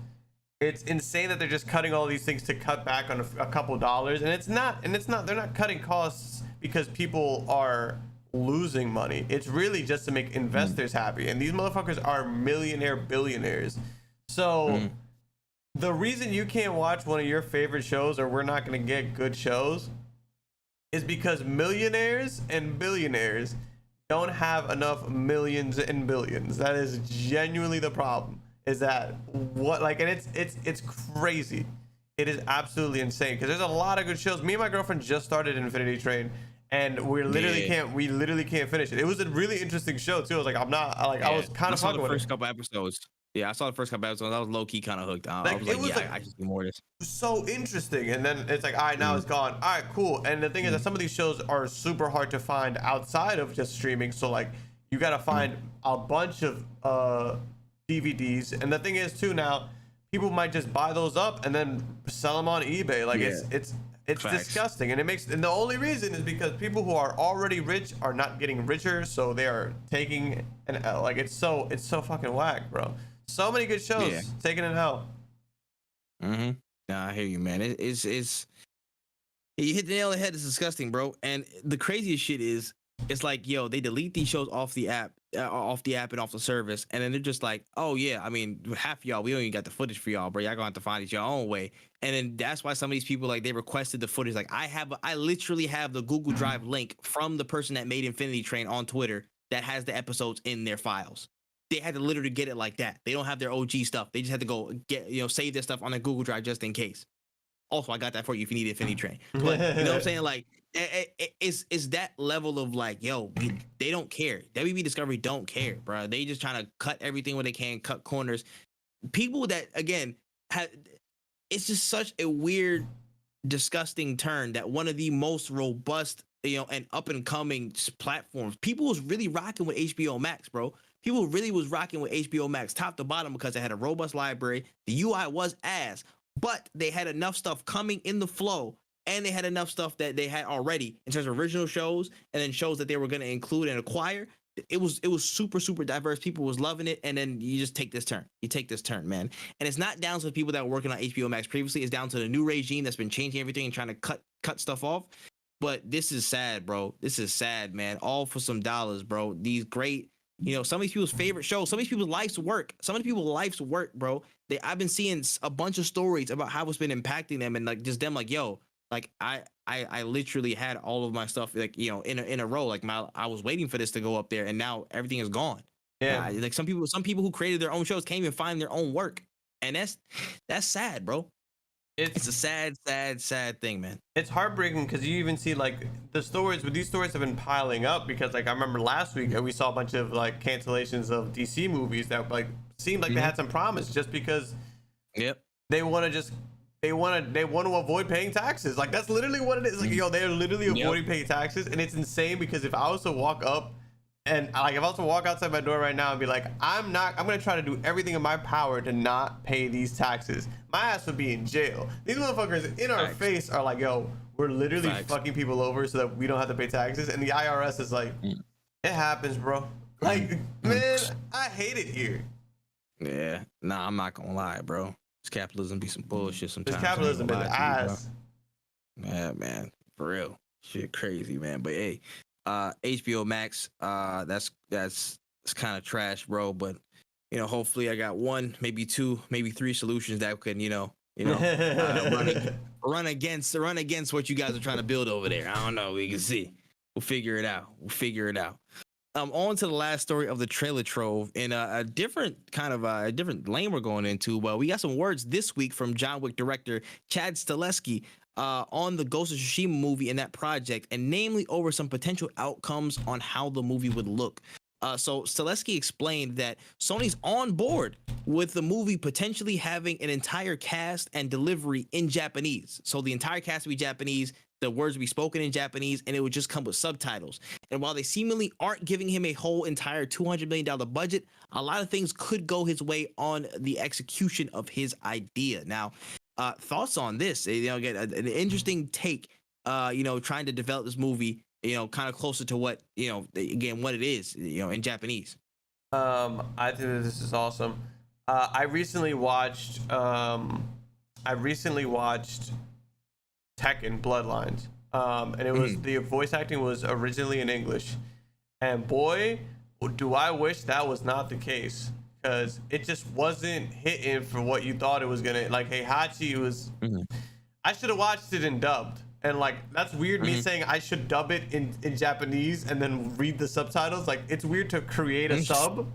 It's insane that they're just cutting all these things to cut back on a couple dollars, and it's not, they're not cutting costs because people are losing money. It's really just to make investors happy, and these motherfuckers are millionaire billionaires. So the reason you can't watch one of your favorite shows, or we're not going to get good shows, is because millionaires and billionaires don't have enough millions and billions. That is genuinely the problem. Is that what, like, and it's crazy. It is absolutely insane because there's a lot of good shows. Me and my girlfriend just started Infinity Train, and we literally can't finish it. It was a really interesting show too. I was like, I was kind of fucking with it. First couple episodes. Yeah, I saw the first couple episodes. I was low key kind of hooked. I was like, I should see more of this. So interesting, and then it's like, all right, now it's gone. All right, cool. And the thing is that some of these shows are super hard to find outside of just streaming. So like, you gotta find a bunch of DVDs. And the thing is too, now people might just buy those up and then sell them on eBay. Like it's disgusting, and and the only reason is because people who are already rich are not getting richer, so they are taking an L. Like it's so fucking whack, bro. So many good shows taking an L. Nah, I hear you, man. It's you hit the nail on the head. It's disgusting, bro. And the craziest shit is, it's like, yo, they delete these shows off the app and off the service, and then they're just like, oh yeah, I mean, half of y'all, we don't even got the footage for y'all, bro. Y'all gonna have to find it your own way. And then that's why some of these people, like, they requested the footage. Like, I literally have the Google Drive link from the person that made Infinity Train on Twitter that has the episodes in their files. They had to literally get it like that. They don't have their OG stuff. They just had to go get, save their stuff on their Google Drive just in case. Also, I got that for you if you need Infinity Train. But you know what I'm saying? Like, it's that level of like, yo, they don't care. WB Discovery don't care, bro. They just trying to cut everything where they can, cut corners. People that, again, it's just such a weird, disgusting turn that one of the most robust, and up and coming platforms, people was really rocking with HBO Max, bro. People really was rocking with HBO Max top to bottom because they had a robust library. The UI was ass, but they had enough stuff coming in the flow, and they had enough stuff that they had already in terms of original shows and then shows that they were going to include and acquire. It was super, super diverse. People was loving it, and then you just take this turn. You take this turn, man. And it's not down to the people that were working on HBO Max previously. It's down to the new regime that's been changing everything and trying to cut stuff off. But this is sad, bro. This is sad, man. All for some dollars, bro. These great, some of these people's favorite shows, some of these people's life's work, bro. I've been seeing a bunch of stories about how it's been impacting them, and like just them, like, yo, like I literally had all of my stuff, like, in a row. Like I was waiting for this to go up there, and now everything is gone. Yeah, like some people who created their own shows can't even find their own work, and that's sad, bro. It's a sad thing, man. It's heartbreaking because you even see like these stories have been piling up because, like, I remember last week we saw a bunch of like cancellations of DC movies that like seemed like they had some promise just because they want to avoid paying taxes. Like that's literally what it is. Like, yo, they're literally avoiding paying taxes, and it's insane because if I was to walk up and like if I was to walk outside my door right now and be like, I'm gonna try to do everything in my power to not pay these taxes, my ass would be in jail. These motherfuckers in our face are like, yo, we're literally fucking people over so that we don't have to pay taxes, and the IRS is like, it happens, bro. Like, man, I hate it here. Yeah, nah, I'm not gonna lie, bro. This capitalism be some bullshit sometimes. This capitalism is ass. Yeah, man, for real, shit crazy, man. But hey, HBO Max, that's kind of trash, bro. But hopefully I got one, maybe two, maybe three solutions that can, run against what you guys are trying to build over there. I don't know. We can see. We'll figure it out. On to the last story of the trailer trove in a different lane we're going into. Well, we got some words this week from John Wick director Chad Stahelski on the Ghost of Tsushima movie and that project, and namely over some potential outcomes on how the movie would look. So Stahelski explained that Sony's on board with the movie potentially having an entire cast and delivery in Japanese. So the entire cast would be Japanese, the words would be spoken in Japanese, and it would just come with subtitles. And while they seemingly aren't giving him a whole entire $200 million budget, a lot of things could go his way on the execution of his idea. Now, thoughts on this? Get an interesting take, trying to develop this movie, kind of closer to what, again, what it is, in Japanese. I think that this is awesome. I recently watched Tekken Bloodlines, and it was the voice acting was originally in English, and boy, do I wish that was not the case, because it just wasn't hitting for what you thought it was gonna. Like Heihachi was. Mhm. I should have watched it in dubbed, and like that's weird. Me Mhm. saying I should dub it in Japanese and then read the subtitles. Like it's weird to create a sub,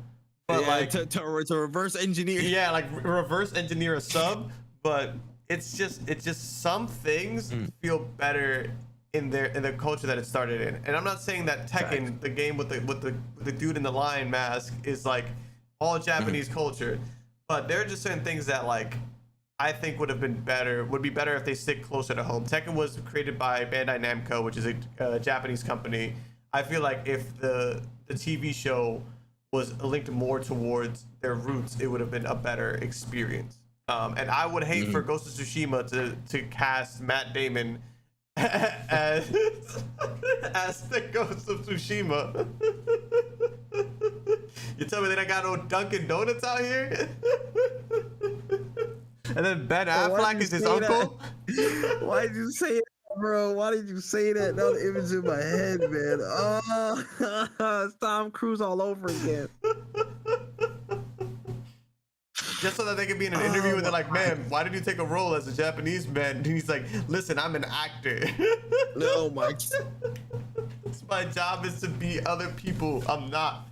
but Yeah, like to reverse engineer. yeah, like reverse engineer a sub. But it's just some things feel better in the culture that it started in. And I'm not saying that Tekken, the game with the dude in the lion mask, is like all Japanese culture, but there are just certain things that like I think would be better if they stick closer to home. Tekken was created by Bandai Namco, which is a Japanese company. I feel like if the TV show was linked more towards their roots, it would have been a better experience. And I would hate for Ghost of Tsushima to cast Matt Damon as the Ghost of Tsushima. You tell me they don't got no Dunkin' Donuts out here? And then Ben Affleck is his uncle? Why did you say it, bro? Why did you say that? That was image in my head, man. Oh, it's Tom Cruise all over again. Just so that they could be in an interview and they're like, man, why did you take a role as a Japanese man? And he's like, listen, I'm an actor. No, my. My job is to be other people. I'm not.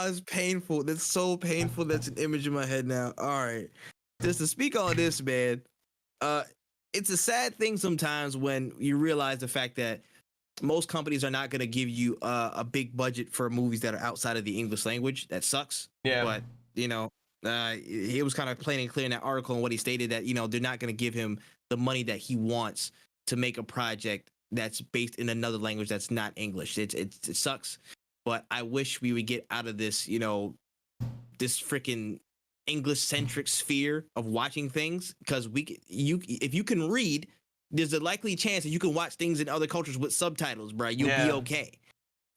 It's painful. That's so painful. That's an image in my head now. All right. Just to speak on this, man, it's a sad thing sometimes when you realize the fact that most companies are not going to give you a big budget for movies that are outside of the English language. That sucks. Yeah. But, you know, he was kind of plain and clear in that article and what he stated that, you know, they're not going to give him the money that he wants to make a project that's based in another language that's not English. It sucks. But I wish we would get out of this, you know, this freaking English-centric sphere of watching things, because if you can read, there's a likely chance that you can watch things in other cultures with subtitles, bro. You'll be okay.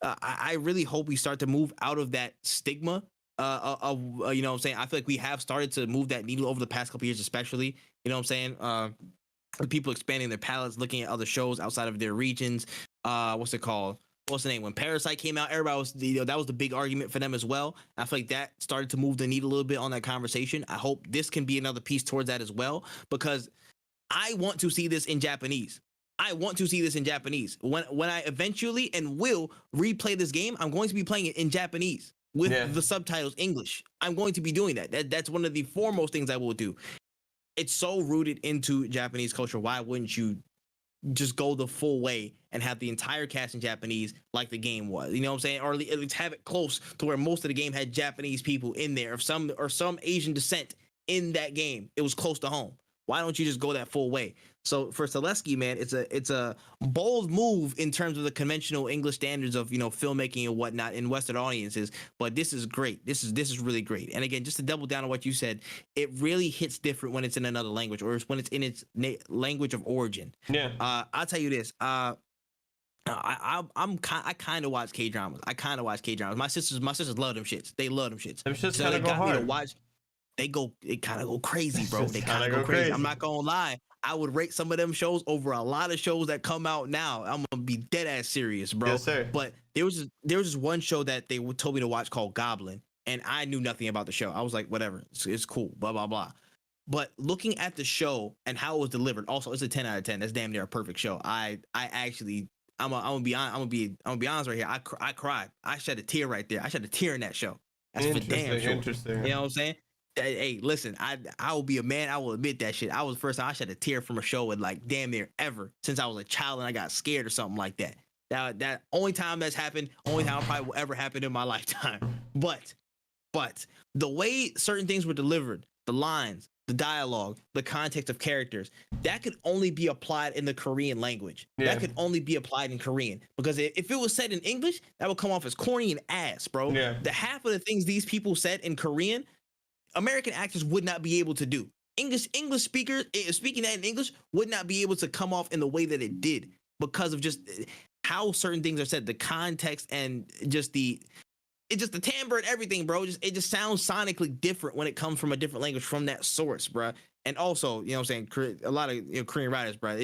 I really hope we start to move out of that stigma of you know what I'm saying? I feel like we have started to move that needle over the past couple years, especially, you know what I'm saying? People expanding their palettes, looking at other shows outside of their regions. What's it called? What's the name? When Parasite came out, everybody was, you know, that was the big argument for them as well. I feel like that started to move the needle a little bit on that conversation. I hope this can be another piece towards that as well, because I want to see this in Japanese. I want to see this in Japanese. When I eventually and will replay this game, I'm going to be playing it in Japanese with the subtitles English. I'm going to be doing that. That's one of the foremost things I will do. It's so rooted into Japanese culture. Why wouldn't you just go the full way and have the entire cast in Japanese like the game was? You know what I'm saying? Or at least have it close to where most of the game had Japanese people in there, or some Asian descent in that game. It was close to home. Why don't you just go that full way? So for Selesky, man, it's a bold move in terms of the conventional English standards of, you know, filmmaking and whatnot in Western audiences. But this is great. This is really great. And again, just to double down on what you said, it really hits different when it's in another language, or when it's in its language of origin. Yeah. I'll tell you this. I kind of watch K-dramas. My sisters love them shits. They love them shits. Them shits So kind they of go got me to hard. watch. It kind of go crazy, bro. They kind of go crazy. crazy. I'm not gonna lie. I would rate some of them shows over a lot of shows that come out now. I'm gonna be dead ass serious, bro. Yes, sir. But there was just one show that they told me to watch called Goblin, and I knew nothing about the show. I was like, whatever, it's cool, blah blah blah. But looking at the show and how it was delivered, also it's a 10 out of 10. That's damn near a perfect show. I'm gonna be honest right here. I cried. I shed a tear right there. I shed a tear in that show. That's for damn sure. Interesting. You know what I'm saying? Hey, listen, I will be a man. I will admit that shit. I was the first time I shed a tear from a show in like damn near ever since I was a child and I got scared or something like that. That only time that's happened, only time it probably will ever happen in my lifetime. But the way certain things were delivered, the lines, the dialogue, the context of characters, that could only be applied in the Korean language. Yeah. That could only be applied in Korean, because if it was said in English, that would come off as corny and ass, bro. Yeah. The half of the things these people said in Korean, American actors would not be able to do. English speakers speaking that in English would not be able to come off in the way that it did, because of just how certain things are said, the context, and just the timbre and everything, bro. It just sounds sonically different when it comes from a different language from that source, bro. And also, you know what I'm saying, a lot of Korean writers, bro,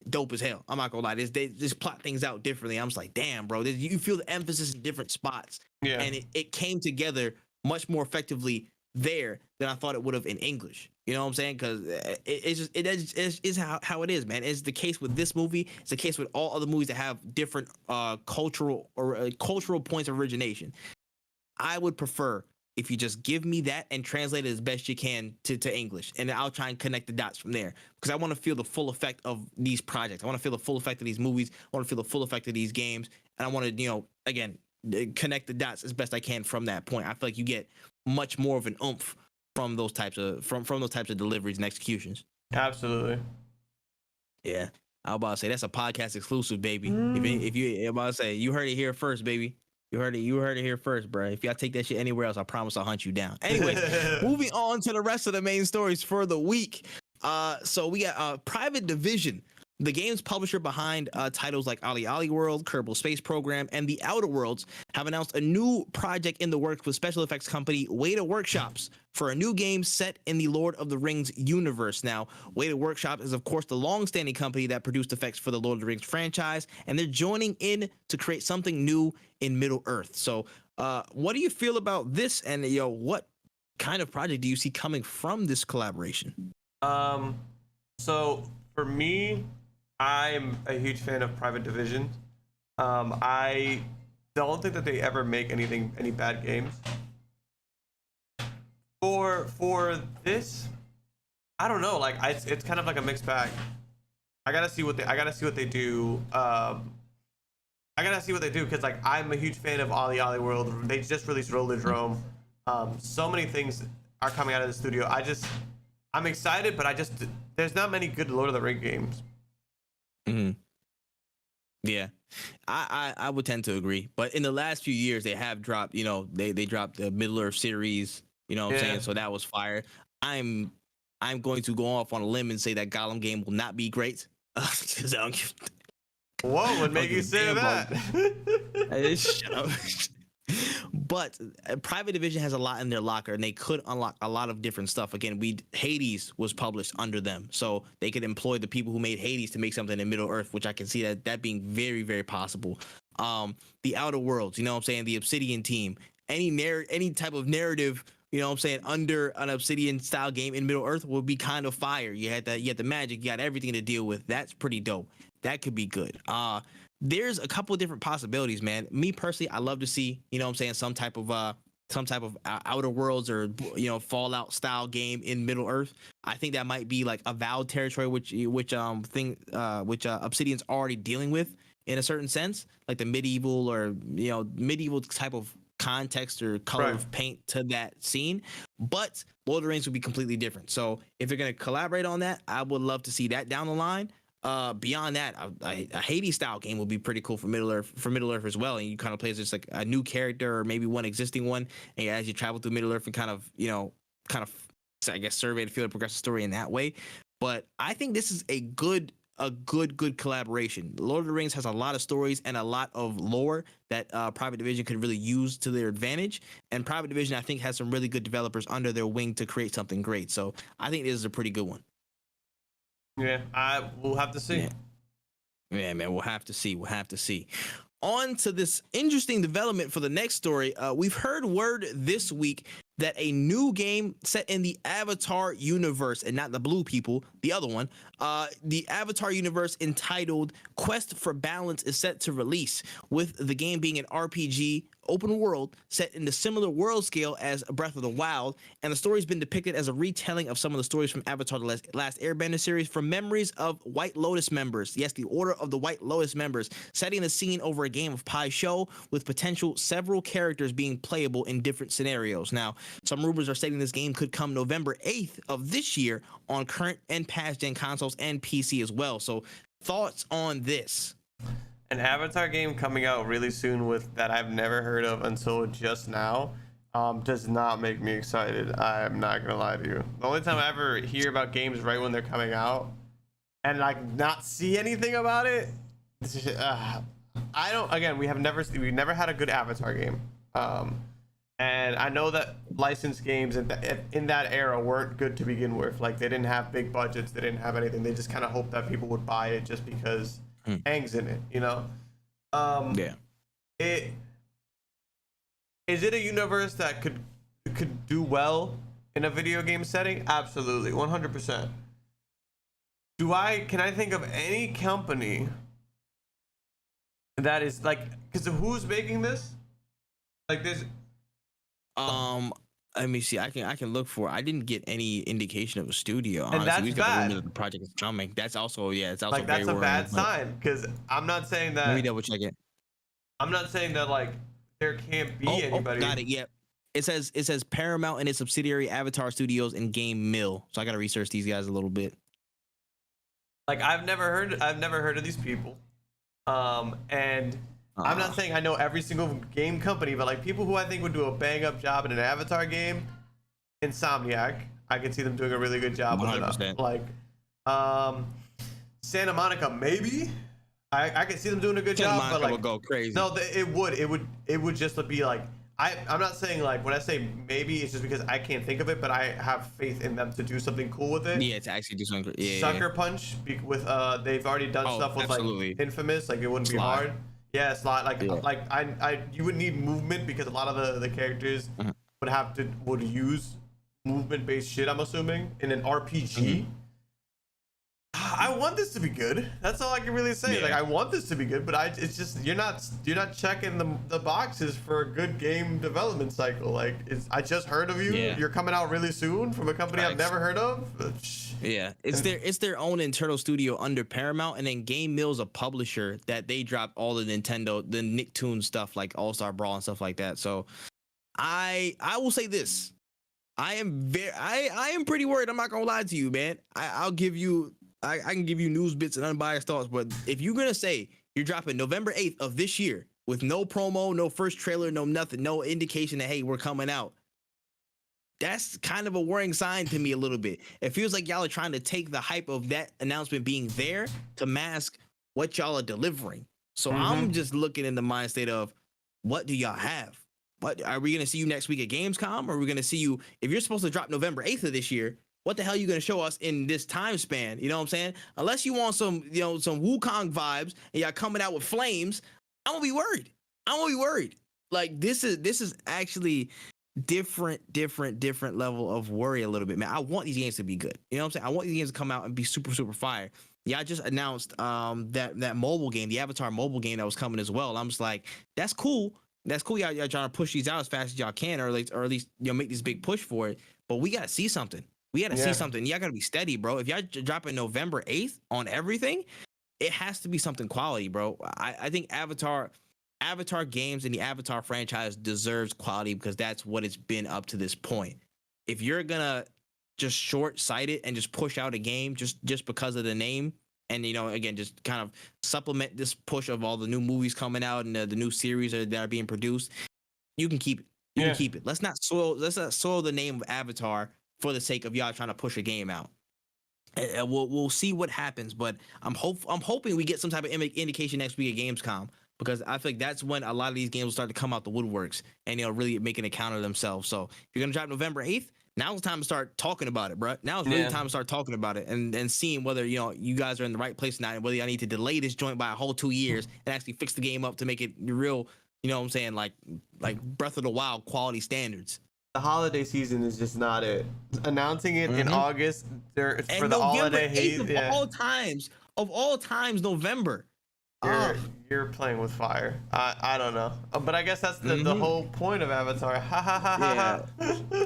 dope as hell. I'm not gonna lie. They just plot things out differently. I'm just like, damn, bro. You feel the emphasis in different spots, Yeah. and it came together much more effectively there than I thought it would have in English. You know what I'm saying? Because it is how it is, man. It's the case with this movie. It's the case with all other movies that have different cultural points of origination. I would prefer if you just give me that and translate it as best you can to English, and I'll try and connect the dots from there, because I want to feel the full effect of these projects. I want to feel the full effect of these movies. I want to feel the full effect of these games, and I want to, again, connect the dots as best I can from that point. I feel like you get much more of an oomph from those types of from those types of deliveries and executions. Absolutely. Yeah, I was about to say that's a podcast exclusive, baby. If you about to say, you heard it here first, baby. You heard it here first, bro. If y'all take that shit anywhere else, I promise I'll hunt you down. Anyways, moving on to the rest of the main stories for the week. So we got Private Division, the game's publisher behind titles like Ali World, Kerbal Space Program, and The Outer Worlds, have announced a new project in the works with special effects company Weta Workshops for a new game set in the Lord of the Rings universe. Now, Weta Workshop is, of course, the long-standing company that produced effects for the Lord of the Rings franchise, and they're joining in to create something new in Middle-earth. So, what do you feel about this, and what kind of project do you see coming from this collaboration? So for me, I'm a huge fan of Private Division. I don't think that they ever make any bad games. For this, I don't know. Like, it's kind of like a mixed bag. I gotta see what they do. I gotta see what they do, because like I'm a huge fan of Ali World. They just released Roller Drome. So many things are coming out of the studio. I'm excited, but there's not many good Lord of the Rings games. Mm-hmm. Yeah, I would tend to agree. But in the last few years, they have dropped. They dropped the Middle Earth series. You know what I'm saying? So that was fire. I'm going to go off on a limb and say that Gollum game will not be great. What would make you say that? Shut up. But Private Division has a lot in their locker, and they could unlock a lot of different stuff. Again, Hades was published under them, so they could employ the people who made Hades to make something in Middle Earth, which I can see that being very, very possible. The Outer Worlds, you know what I'm saying? The Obsidian team, any type of narrative, you know what I'm saying, under an Obsidian style game in Middle Earth would be kind of fire. You had the magic, you got everything to deal with. That's pretty dope. That could be good. There's a couple of different possibilities, man. Me personally, I love to see, you know what I'm saying, some type of Outer Worlds or Fallout style game in Middle Earth. I think that might be like a Avowed territory, which Obsidian's already dealing with in a certain sense, like the medieval type of context or color of paint to that scene. But Lord of the Rings would be completely different. So if you're gonna collaborate on that, I would love to see that down the line. Beyond that, a Hades style game would be pretty cool for Middle Earth as well. And you kind of play as just like a new character or maybe one existing one, and as you travel through Middle Earth and kind of I guess survey the field and progress the story in that way. But I think this is a good collaboration. Lord of the Rings has a lot of stories and a lot of lore that Private Division could really use to their advantage. And Private Division, I think, has some really good developers under their wing to create something great. So I think this is a pretty good one. Yeah, we'll have to see. Yeah, man, we'll have to see. On to this interesting development for the next story. We've heard word this week that a new game set in the Avatar universe, and not the blue people, the other one, the Avatar universe entitled Quest for Balance is set to release, with the game being an RPG open world set in the similar world scale as Breath of the Wild, and the story's been depicted as a retelling of some of the stories from Avatar The Last Airbender series from memories of White Lotus members. Yes, the Order of the White Lotus members, setting the scene over a game of Pai Sho with potential several characters being playable in different scenarios. Now, some rumors are stating this game could come November 8th of this year on current and past gen consoles and PC as well. So, thoughts on this? An Avatar game coming out really soon that I've never heard of until just now does not make me excited. I'm not gonna lie to you. The only time I ever hear about games right when they're coming out and like not see anything about it, I don't. Again, we've never had a good Avatar game. And I know that licensed games in that era weren't good to begin with. Like they didn't have big budgets, they didn't have anything. They just kind of hoped that people would buy it just because Hmm. Aang's in it, you know. Um, Yeah. it is it a universe that could do well in a video game setting? Absolutely, 100%. Can I think of any company that is like, because who's making this? Like there's Let me see. I can look for. I didn't get any indication of a studio. and Honestly, that's we just got the bad. rumor that the project is coming. That's also it's also Like very that's a worrying. bad sign because I'm not saying Let me that double check it. like there can't be Oh, anybody. got it. Yep. It says Paramount and its subsidiary Avatar Studios and Game Mill. So I gotta research these guys a little bit. Like I've never heard of these people. And I'm not saying I know every single game company, but like people who I think would do a bang up job in an Avatar game, Insomniac. I can see them doing a really good job with it. 100%. Like, Santa Monica, maybe. I can see them doing a good Santa job, Monica but like, would go crazy. no, it would just be like, I'm not saying like when I say maybe it's just because I can't think of it, but I have faith in them to do something cool with it. Yeah, to actually do something. Yeah, Sucker Punch with they've already done stuff with absolutely. like Infamous, like it wouldn't be Sly. hard. Yeah, Slot like Yeah. I you would need movement because a lot of the characters would use movement based shit, I'm assuming, in an RPG. I want this to be good. That's all I can really say. Yeah. Like I want this to be good, but it's just you're not checking the boxes for a good game development cycle. Like I just heard of you. Yeah. You're coming out really soon from a company I've Facts. never heard of. Yeah, it's their own internal studio under Paramount, and then Game Mill's a publisher that they drop all the Nicktoons stuff like All Star Brawl and stuff like that. So I will say this. I am pretty worried. I'm not gonna lie to you, man. I can give you news bits and unbiased thoughts, but if you're gonna say you're dropping November 8th of this year with no promo, no first trailer, no nothing, no indication that hey, we're coming out, that's kind of a worrying sign to me a little bit. It feels like y'all are trying to take the hype of that announcement being there to mask what y'all are delivering. So I'm just looking in the mind state of what do y'all have? What are we gonna see you next week at Gamescom? Or are we gonna see you if you're supposed to drop November 8th of this year? What the hell are you gonna show us in this time span? You know what I'm saying? Unless you want some Wukong vibes and y'all coming out with flames, I'm gonna be worried. Like this is actually different level of worry a little bit, man. I want these games to be good. You know what I'm saying? I want these games to come out and be super fire. Yeah, I just announced that mobile game, the Avatar mobile game that was coming as well. I'm just like, that's cool. That's cool. Y'all trying to push these out as fast as y'all can, or at least make this big push for it. But we gotta see something. See something. Y'all gotta be steady, bro. If y'all dropping November 8th on everything, it has to be something quality, bro. I think Avatar games and the Avatar franchise deserves quality because that's what it's been up to this point. If you're gonna just short-sight it and just push out a game just because of the name, and again, just kind of supplement this push of all the new movies coming out and the new series that are being produced, you can keep it. You can keep it. Let's not soil the name of Avatar for the sake of y'all trying to push a game out. We'll see what happens, but I'm hoping we get some type of indication next week at Gamescom, because I feel like that's when a lot of these games will start to come out the woodworks and really make an account of themselves. So if you're gonna drop November 8th, now's the time to start talking about it, bro. Now is really the time to start talking about it and seeing whether you guys are in the right place now, and whether I need to delay this joint by a whole 2 years and actually fix the game up to make it real. You know what I'm saying? Like Breath of the Wild quality standards. The holiday season is just not it. Announcing it in August for the November holiday 8th haze. Of all times, November. You're playing with fire. I don't know, but I guess that's the whole point of Avatar. Ha ha ha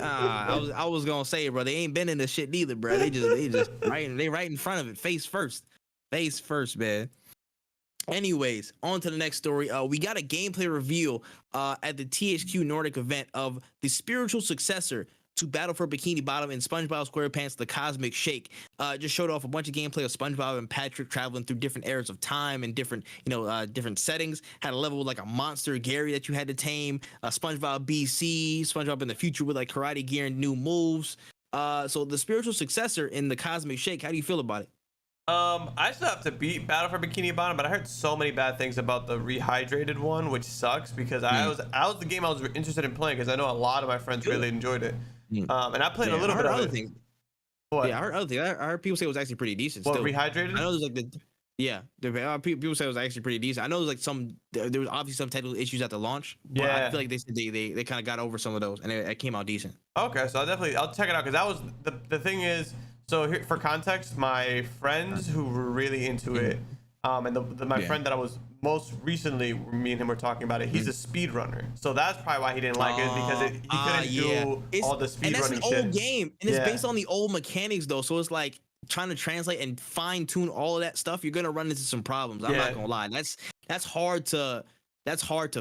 ha. I was gonna say, bro, they ain't been in this shit neither, bro. They just right in front of it, face first, man. Anyways, on to the next story. We got a gameplay reveal at the THQ Nordic event of the spiritual successor to Battle for Bikini Bottom and SpongeBob SquarePants: The Cosmic Shake. Just showed off a bunch of gameplay of SpongeBob and Patrick traveling through different eras of time and different settings. Had a level with like a monster Gary that you had to tame. SpongeBob BC, SpongeBob in the future with like karate gear and new moves. So the spiritual successor in The Cosmic Shake. How do you feel about it? I still have to beat Battle for Bikini Bottom, but I heard so many bad things about the rehydrated one, which sucks because I was the game I was interested in playing because I know a lot of my friends Good. really enjoyed it. Mm. And I played a Yeah, little I bit heard of other it. things. What? Yeah, I heard other things. I heard people say it was actually pretty decent. What, Still, I rehydrated? know there's like the yeah, people say it was actually pretty decent. I know there's like there was obviously some technical issues at the launch, but I Yeah. feel like they said they kind of got over some of those and it came out decent. Okay, so I'll check it out because that was the thing is, so here, for context, my friends who were really into it, and my Yeah. friend that I was most recently, me and him were talking about it. He's a speedrunner, so that's probably why he didn't like it because he couldn't do all the And that's speedrunning an shit. old game, and it's Yeah. based on the old mechanics though, so it's like trying to translate and fine tune all of that stuff. You're gonna run into some problems. I'm Yeah. not gonna lie. That's hard to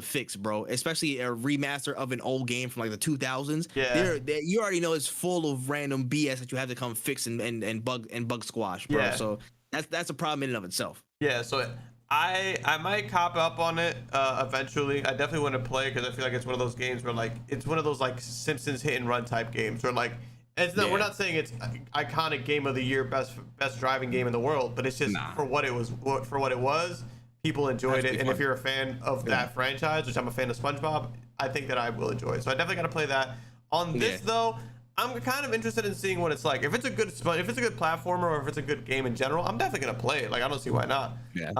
fix, bro. Especially a remaster of an old game from like the 2000s. Yeah. You already know it's full of random BS that you have to come fix and bug squash, bro. Yeah. So that's a problem in and of itself. Yeah, so I might cop up on it eventually. I definitely want to play because I feel like it's one of those games where like it's one of those like Simpsons hit and run type games where like it's not. Yeah. We're not saying it's iconic game of the year, best driving game in the world, but it's just for what it was. People enjoyed it, and if you're a fan of that franchise, which I'm a fan of SpongeBob, I think that I will enjoy it. So I definitely got to play that. On this though, I'm kind of interested in seeing what it's like. If it's a good platformer, or if it's a good game in general, I'm definitely gonna play it. Like I don't see why not. Yeah.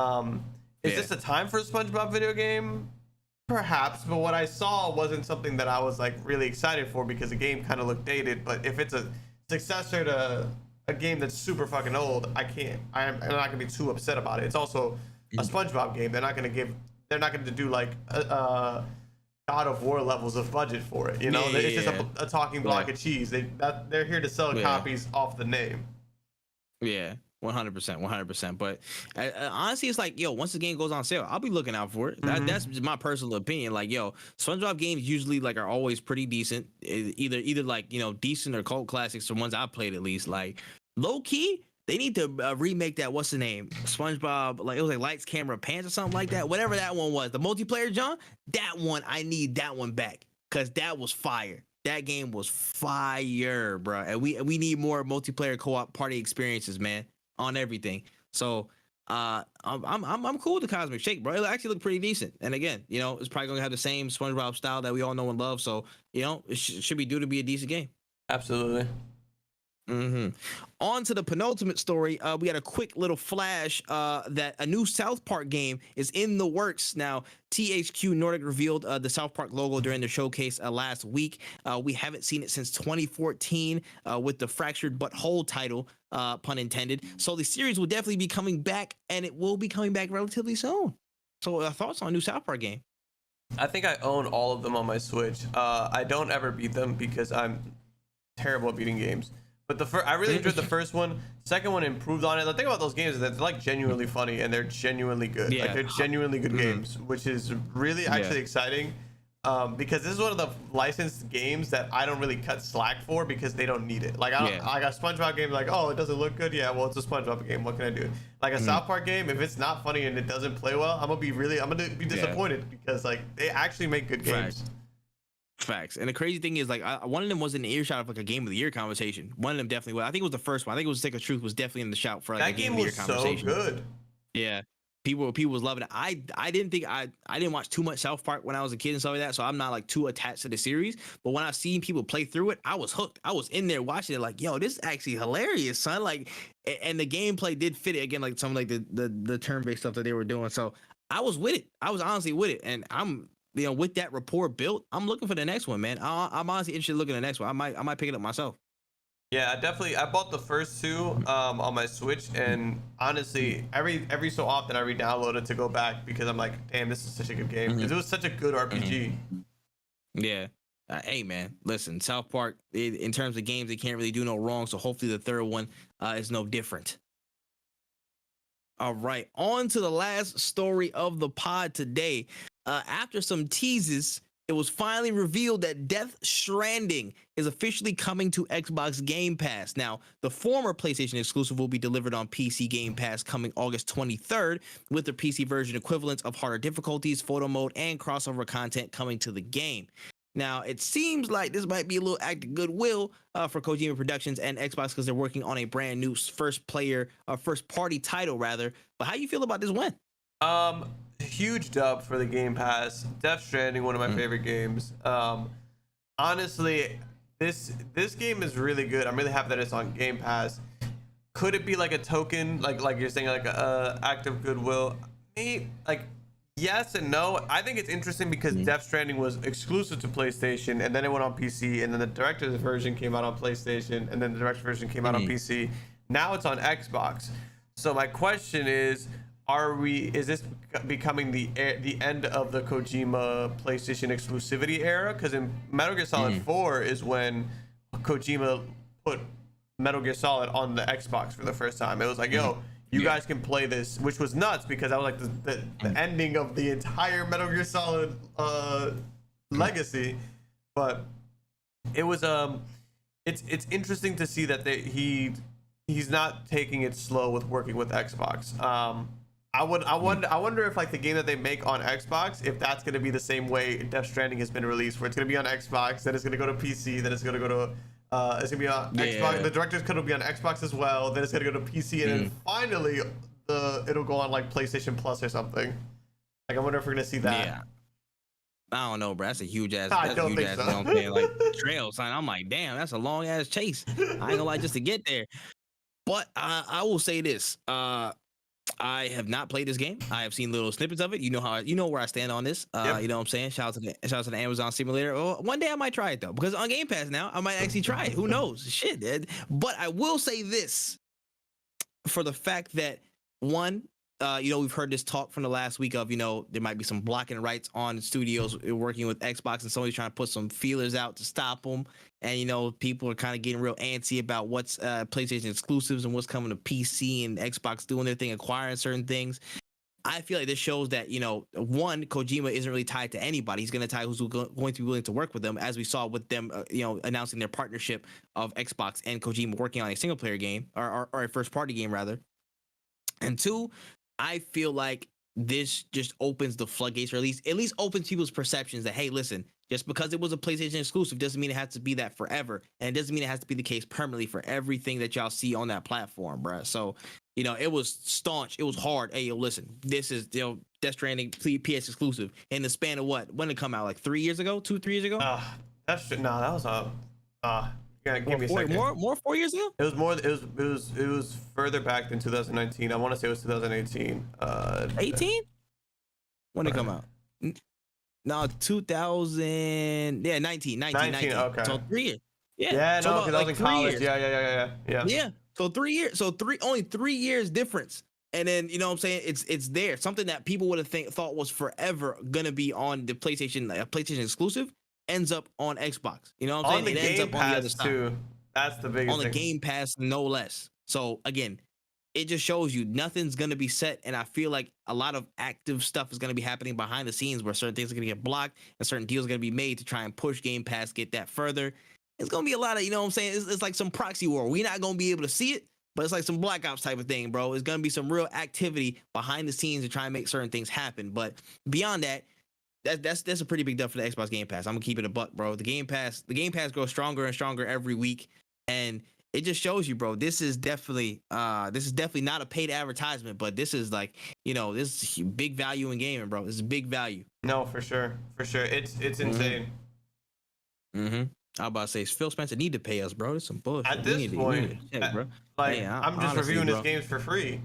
Is this a time for a SpongeBob video game? Perhaps, but what I saw wasn't something that I was like really excited for because the game kind of looked dated. But if it's a successor to a game that's super fucking old, I'm not gonna be too upset about it. It's also a SpongeBob game. They're not gonna do like God of War levels of budget for it. You know, it's just a talking block of cheese. They're here to sell copies off the name. Yeah. 100%. But honestly, it's like, yo, once the game goes on sale, I'll be looking out for it. That's just my personal opinion. Like, yo, SpongeBob games usually like are always pretty decent. Either like, you know, decent or cult classics, or ones I've played at least. Like, low key, they need to remake that. What's the name? SpongeBob, like it was like Lights, Camera, Pants or something like that. Whatever that one was, the multiplayer, John. That one, I need that one back because that was fire. That game was fire, bro. And we need more multiplayer co-op party experiences, man, on everything. So I'm cool with the Cosmic Shake, bro. It actually looked pretty decent. And again, you know, it's probably gonna have the same SpongeBob style that we all know and love. So, you know, it should be due to be a decent game. Absolutely. On to the penultimate story. We got a quick little flash that a new South Park game is in the works. Now, THQ Nordic revealed the South Park logo during the showcase last week. We haven't seen it since 2014 with the Fractured But Whole title, pun intended. So the series will definitely be coming back, and it will be coming back relatively soon. So thoughts on a new South Park game? I think I own all of them on my Switch. I don't ever beat them because I'm terrible at beating games. But I really enjoyed the first one. Second one improved on it. The thing about those games is that they're like genuinely funny and they're genuinely good. Yeah. Like they're genuinely good games, which is really actually exciting. Because this is one of the licensed games that I don't really cut slack for because they don't need it. Like I got SpongeBob game, like, oh, it doesn't look good. Yeah, well, it's a SpongeBob game. What can I do? Like a South Park game, if it's not funny and it doesn't play well, I'm gonna be disappointed because like they actually make good games. Facts. And the crazy thing is, like, one of them was in the earshot of like a game of the year conversation. One of them definitely was. I think it was the first one. I think it was Stick of Truth was definitely in the shout for like That a game game of the year was conversation. so good. Yeah. People was loving it. I didn't watch too much South Park when I was a kid and stuff like that, so I'm not like too attached to the series. But when I seen people play through it, I was hooked. I was in there watching it, like, yo, this is actually hilarious, son. Like, and the gameplay did fit it again, like some like the turn-based stuff that they were doing. So I was with it. I was honestly with it, and I'm, you know, with that rapport built, I'm looking for the next one, man. I'm honestly interested in looking at the next one. I might pick it up myself. Yeah, I bought the first two on my Switch, and honestly, every so often I re-download it to go back because I'm like, damn, this is such a good game because it was such a good RPG. Yeah. Hey, man, listen, South Park, in terms of games, they can't really do no wrong. So hopefully the third one is no different. All right, on to the last story of the pod today. After some teases, it was finally revealed that Death Stranding is officially coming to Xbox Game Pass. Now, the former PlayStation exclusive will be delivered on PC Game Pass coming August 23rd, with the PC version equivalents of harder difficulties, photo mode, and crossover content coming to the game. Now, it seems like this might be a little act of goodwill for Kojima Productions and Xbox because they're working on a brand new first party title rather. But how you feel about this win? Huge dub for the Game Pass. Death Stranding, one of my favorite games. Honestly, this game is really good. I'm really happy that it's on Game Pass. Could it be like a token, like you're saying, like a act of goodwill? Me, like, yes and no. I think it's interesting because Death Stranding was exclusive to PlayStation, and then it went on PC, and then the director's version came out on PlayStation, and then the director's version came out on PC. Now it's on Xbox. So my question is this becoming the end of the Kojima PlayStation exclusivity era? Because in Metal Gear Solid 4 is when Kojima put Metal Gear Solid on the Xbox for the first time. It was like, yo, you guys can play this, which was nuts because that was like the ending of the entire Metal Gear Solid legacy. But it was it's interesting to see that he's not taking it slow with working with Xbox. I wonder if like the game that they make on Xbox, if that's gonna be the same way Death Stranding has been released, where it's gonna be on Xbox, then it's gonna go to PC, then it's gonna go to it's gonna be on Xbox. The director's cut will be on Xbox as well. Then it's gonna go to PC, and then finally it'll go on like PlayStation Plus or something. Like I wonder if we're gonna see that. Yeah. I don't know, bro. That's a huge ass. I don't think so. You know what I'm saying? Like trail sign. I'm like, damn, that's a long ass chase. I ain't gonna lie, just to get there. But I will say this. I have not played this game. I have seen little snippets of it. You know where I stand on this. You know what I'm saying? Shout out to the Amazon Simulator. Oh, one day I might try it though, because on Game Pass now, I might actually try it. Who knows? Shit, dude. But I will say this for the fact that one, we've heard this talk from the last week of, there might be some blocking rights on studios working with Xbox, and Sony's trying to put some feelers out to stop them. And, people are kind of getting real antsy about what's PlayStation exclusives and what's coming to PC, and Xbox doing their thing, acquiring certain things. I feel like this shows that, one, Kojima isn't really tied to anybody. He's going to tie who's going to be willing to work with them, as we saw with them, announcing their partnership of Xbox and Kojima working on a single player game or a first party game rather. And two, I feel like this just opens the floodgates, or at least opens people's perceptions that, hey, listen, just because it was a PlayStation exclusive doesn't mean it has to be that forever. And it doesn't mean it has to be the case permanently for everything that y'all see on that platform, bruh. So, it was staunch. It was hard. Hey, yo, listen, this is, Death Stranding PS exclusive in the span of what? When did it come out? Like 3 years ago? 2-3 years ago? That was yeah, give me a second. More 4 years ago? It was more. It was further back than 2019. I want to say it was 2018. 18? When did it come out? No, 2000. Yeah, 19. Okay. So 3 years. Yeah. Yeah, no, because I was in college. Years. Yeah. Yeah. So 3 years. So only 3 years difference. And then, you know what I'm saying? It's there. Something that people would have thought was forever gonna be on the PlayStation, like a PlayStation exclusive, ends up on Xbox. You know what I'm saying? It ends up on the other side too. That's the biggest on the Game Pass, no less. So again, it just shows you nothing's gonna be set, and I feel like a lot of active stuff is gonna be happening behind the scenes, where certain things are gonna get blocked and certain deals are gonna be made to try and push Game Pass, get that further. It's gonna be a lot of, you know what I'm saying? It's like some proxy war. We're not gonna be able to see it, but it's like some Black Ops type of thing, bro. It's gonna be some real activity behind the scenes to try and make certain things happen. But beyond that, that's a pretty big deal for the Xbox Game Pass. I'm gonna keep it a buck, bro. The Game Pass grows stronger and stronger every week, and it just shows you, bro. This is definitely not a paid advertisement, but this is like, this is big value in gaming, bro. This is big value. No, for sure. It's insane. I'm about to say Phil Spencer need to pay us, bro. It's some bullshit. At this point, check, bro. Like, I'm just honestly, reviewing his games for free.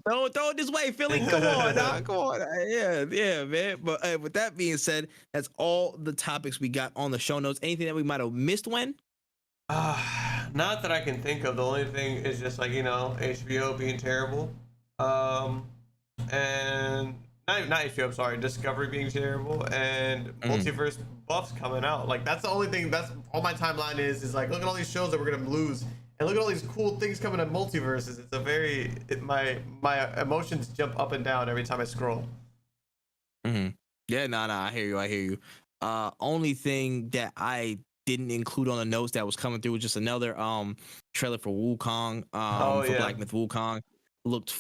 Throw it this way, Philly. Come on, dog. Come on. Yeah, man. But with that being said, that's all the topics we got on the show notes. Anything that we might have missed, when? Not that I can think of. The only thing is just like, HBO being terrible. And not HBO, I'm sorry, Discovery being terrible, and multiverse buffs coming out. Like, that's the only thing. That's all my timeline is like, look at all these shows that we're gonna lose, and look at all these cool things coming to multiverses. It's my emotions jump up and down every time I scroll. Yeah, no, I hear you. Only thing that I didn't include on the notes that was coming through was just another trailer for Wukong, for Black Myth Wukong. Looked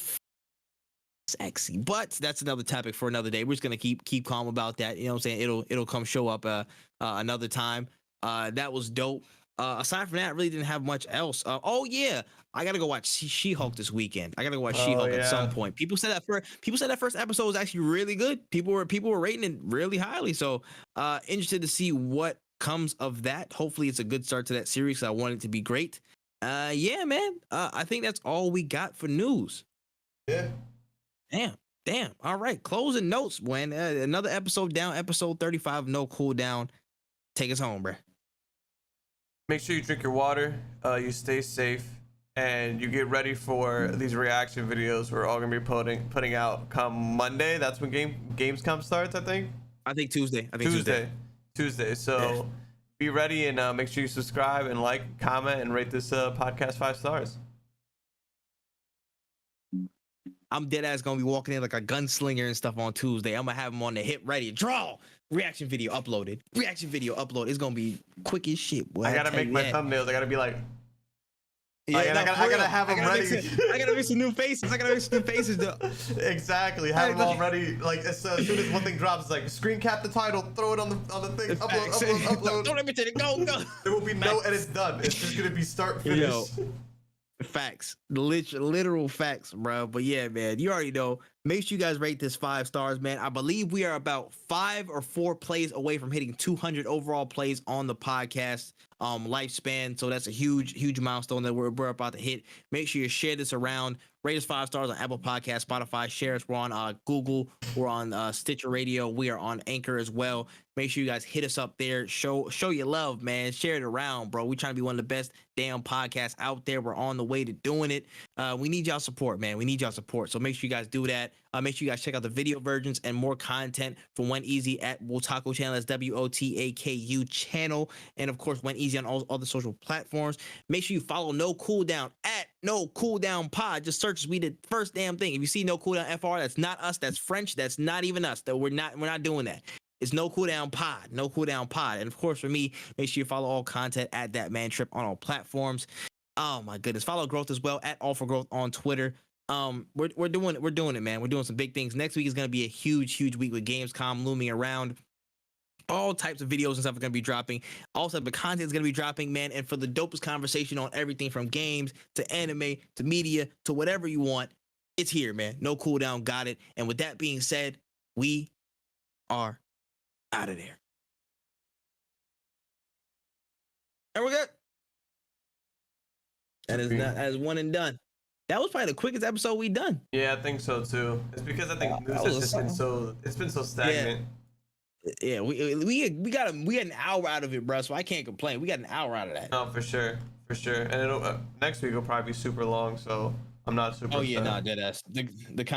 sexy. But that's another topic for another day. We're just gonna keep calm about that. You know what I'm saying? It'll come show up another time. That was dope. Aside from that, I really didn't have much else. Oh yeah, I gotta go watch She-Hulk this weekend. I gotta go watch Oh, She-Hulk at some yeah. point. People said that first episode was actually really good. People were rating it really highly. So interested to see what comes of that. Hopefully it's a good start to that series. I want it to be great. Yeah, man. I think that's all we got for news. Yeah. Damn. All right. Closing notes. When another episode down, episode 35, No Cooldown. Take us home, bruh. Make sure you drink your water, you stay safe, and you get ready for these reaction videos we're all gonna be putting out come Monday. That's when Gamescom starts, I think. I think Tuesday. Tuesday. So be ready and make sure you subscribe and like, comment, and rate this podcast 5 stars. I'm dead ass gonna be walking in like a gunslinger and stuff on Tuesday. I'm gonna have them on the hit ready. Draw. Reaction video uploaded. It's gonna be quick as shit, boy. I gotta make my thumbnails. I gotta be like, yeah, I gotta have them ready. I gotta make some new faces. Though. Exactly. Have them all ready. Like as soon as one thing drops, it's like screen cap the title, throw it on the thing, upload. Don't let me take it. Go. There will be no edits done. It's just gonna be start finish. Facts, literal facts, bro. But yeah, man, you already know. Make sure you guys rate this 5 stars, man. I believe we are about 5 or 4 plays away from hitting 200 overall plays on the podcast lifespan. So that's a huge milestone that we're about to hit. Make sure you share this around. Rate us 5 stars on Apple Podcasts, Spotify. Share us. We're on Google. We're on Stitcher Radio. We are on Anchor as well. Make sure you guys hit us up there. Show your love, man. Share it around, bro. We trying to be one of the best damn podcasts out there. We're on the way to doing it. We need y'all support, man. We need y'all support. So make sure you guys do that. Make sure you guys check out the video versions and more content from When Easy at Wotaku channel. That's WOTAKU channel. And of course, When Easy on all other social platforms. Make sure you follow No Cooldown at No Cooldown Pod. Just search. We did first damn thing. If you see No Cooldown FR, that's not us. That's French. That's not even us. We're not doing that. It's No Cooldown Pod. No Cooldown Pod. And of course, for me, make sure you follow all content at That Man Tripp on all platforms. Oh my goodness. Follow Growth as well at All for Growth on Twitter. We're doing it, man. We're doing some big things. Next week is gonna be a huge week with Gamescom looming around. All types of videos and stuff are gonna be dropping. All types of content is gonna be dropping, man. And for the dopest conversation on everything from games to anime to media to whatever you want, it's here, man. No Cooldown got it. And with that being said, we are out of there. And we're good. That is one and done. That was probably the quickest episode we done. Yeah, I think so too. It's because I think news has just been so stagnant. Yeah, we got an hour out of it, bro. So I can't complain. We got an hour out of that. No, for sure. And it'll next week will probably be super long. So I'm not super. Oh yeah, nah, deadass. The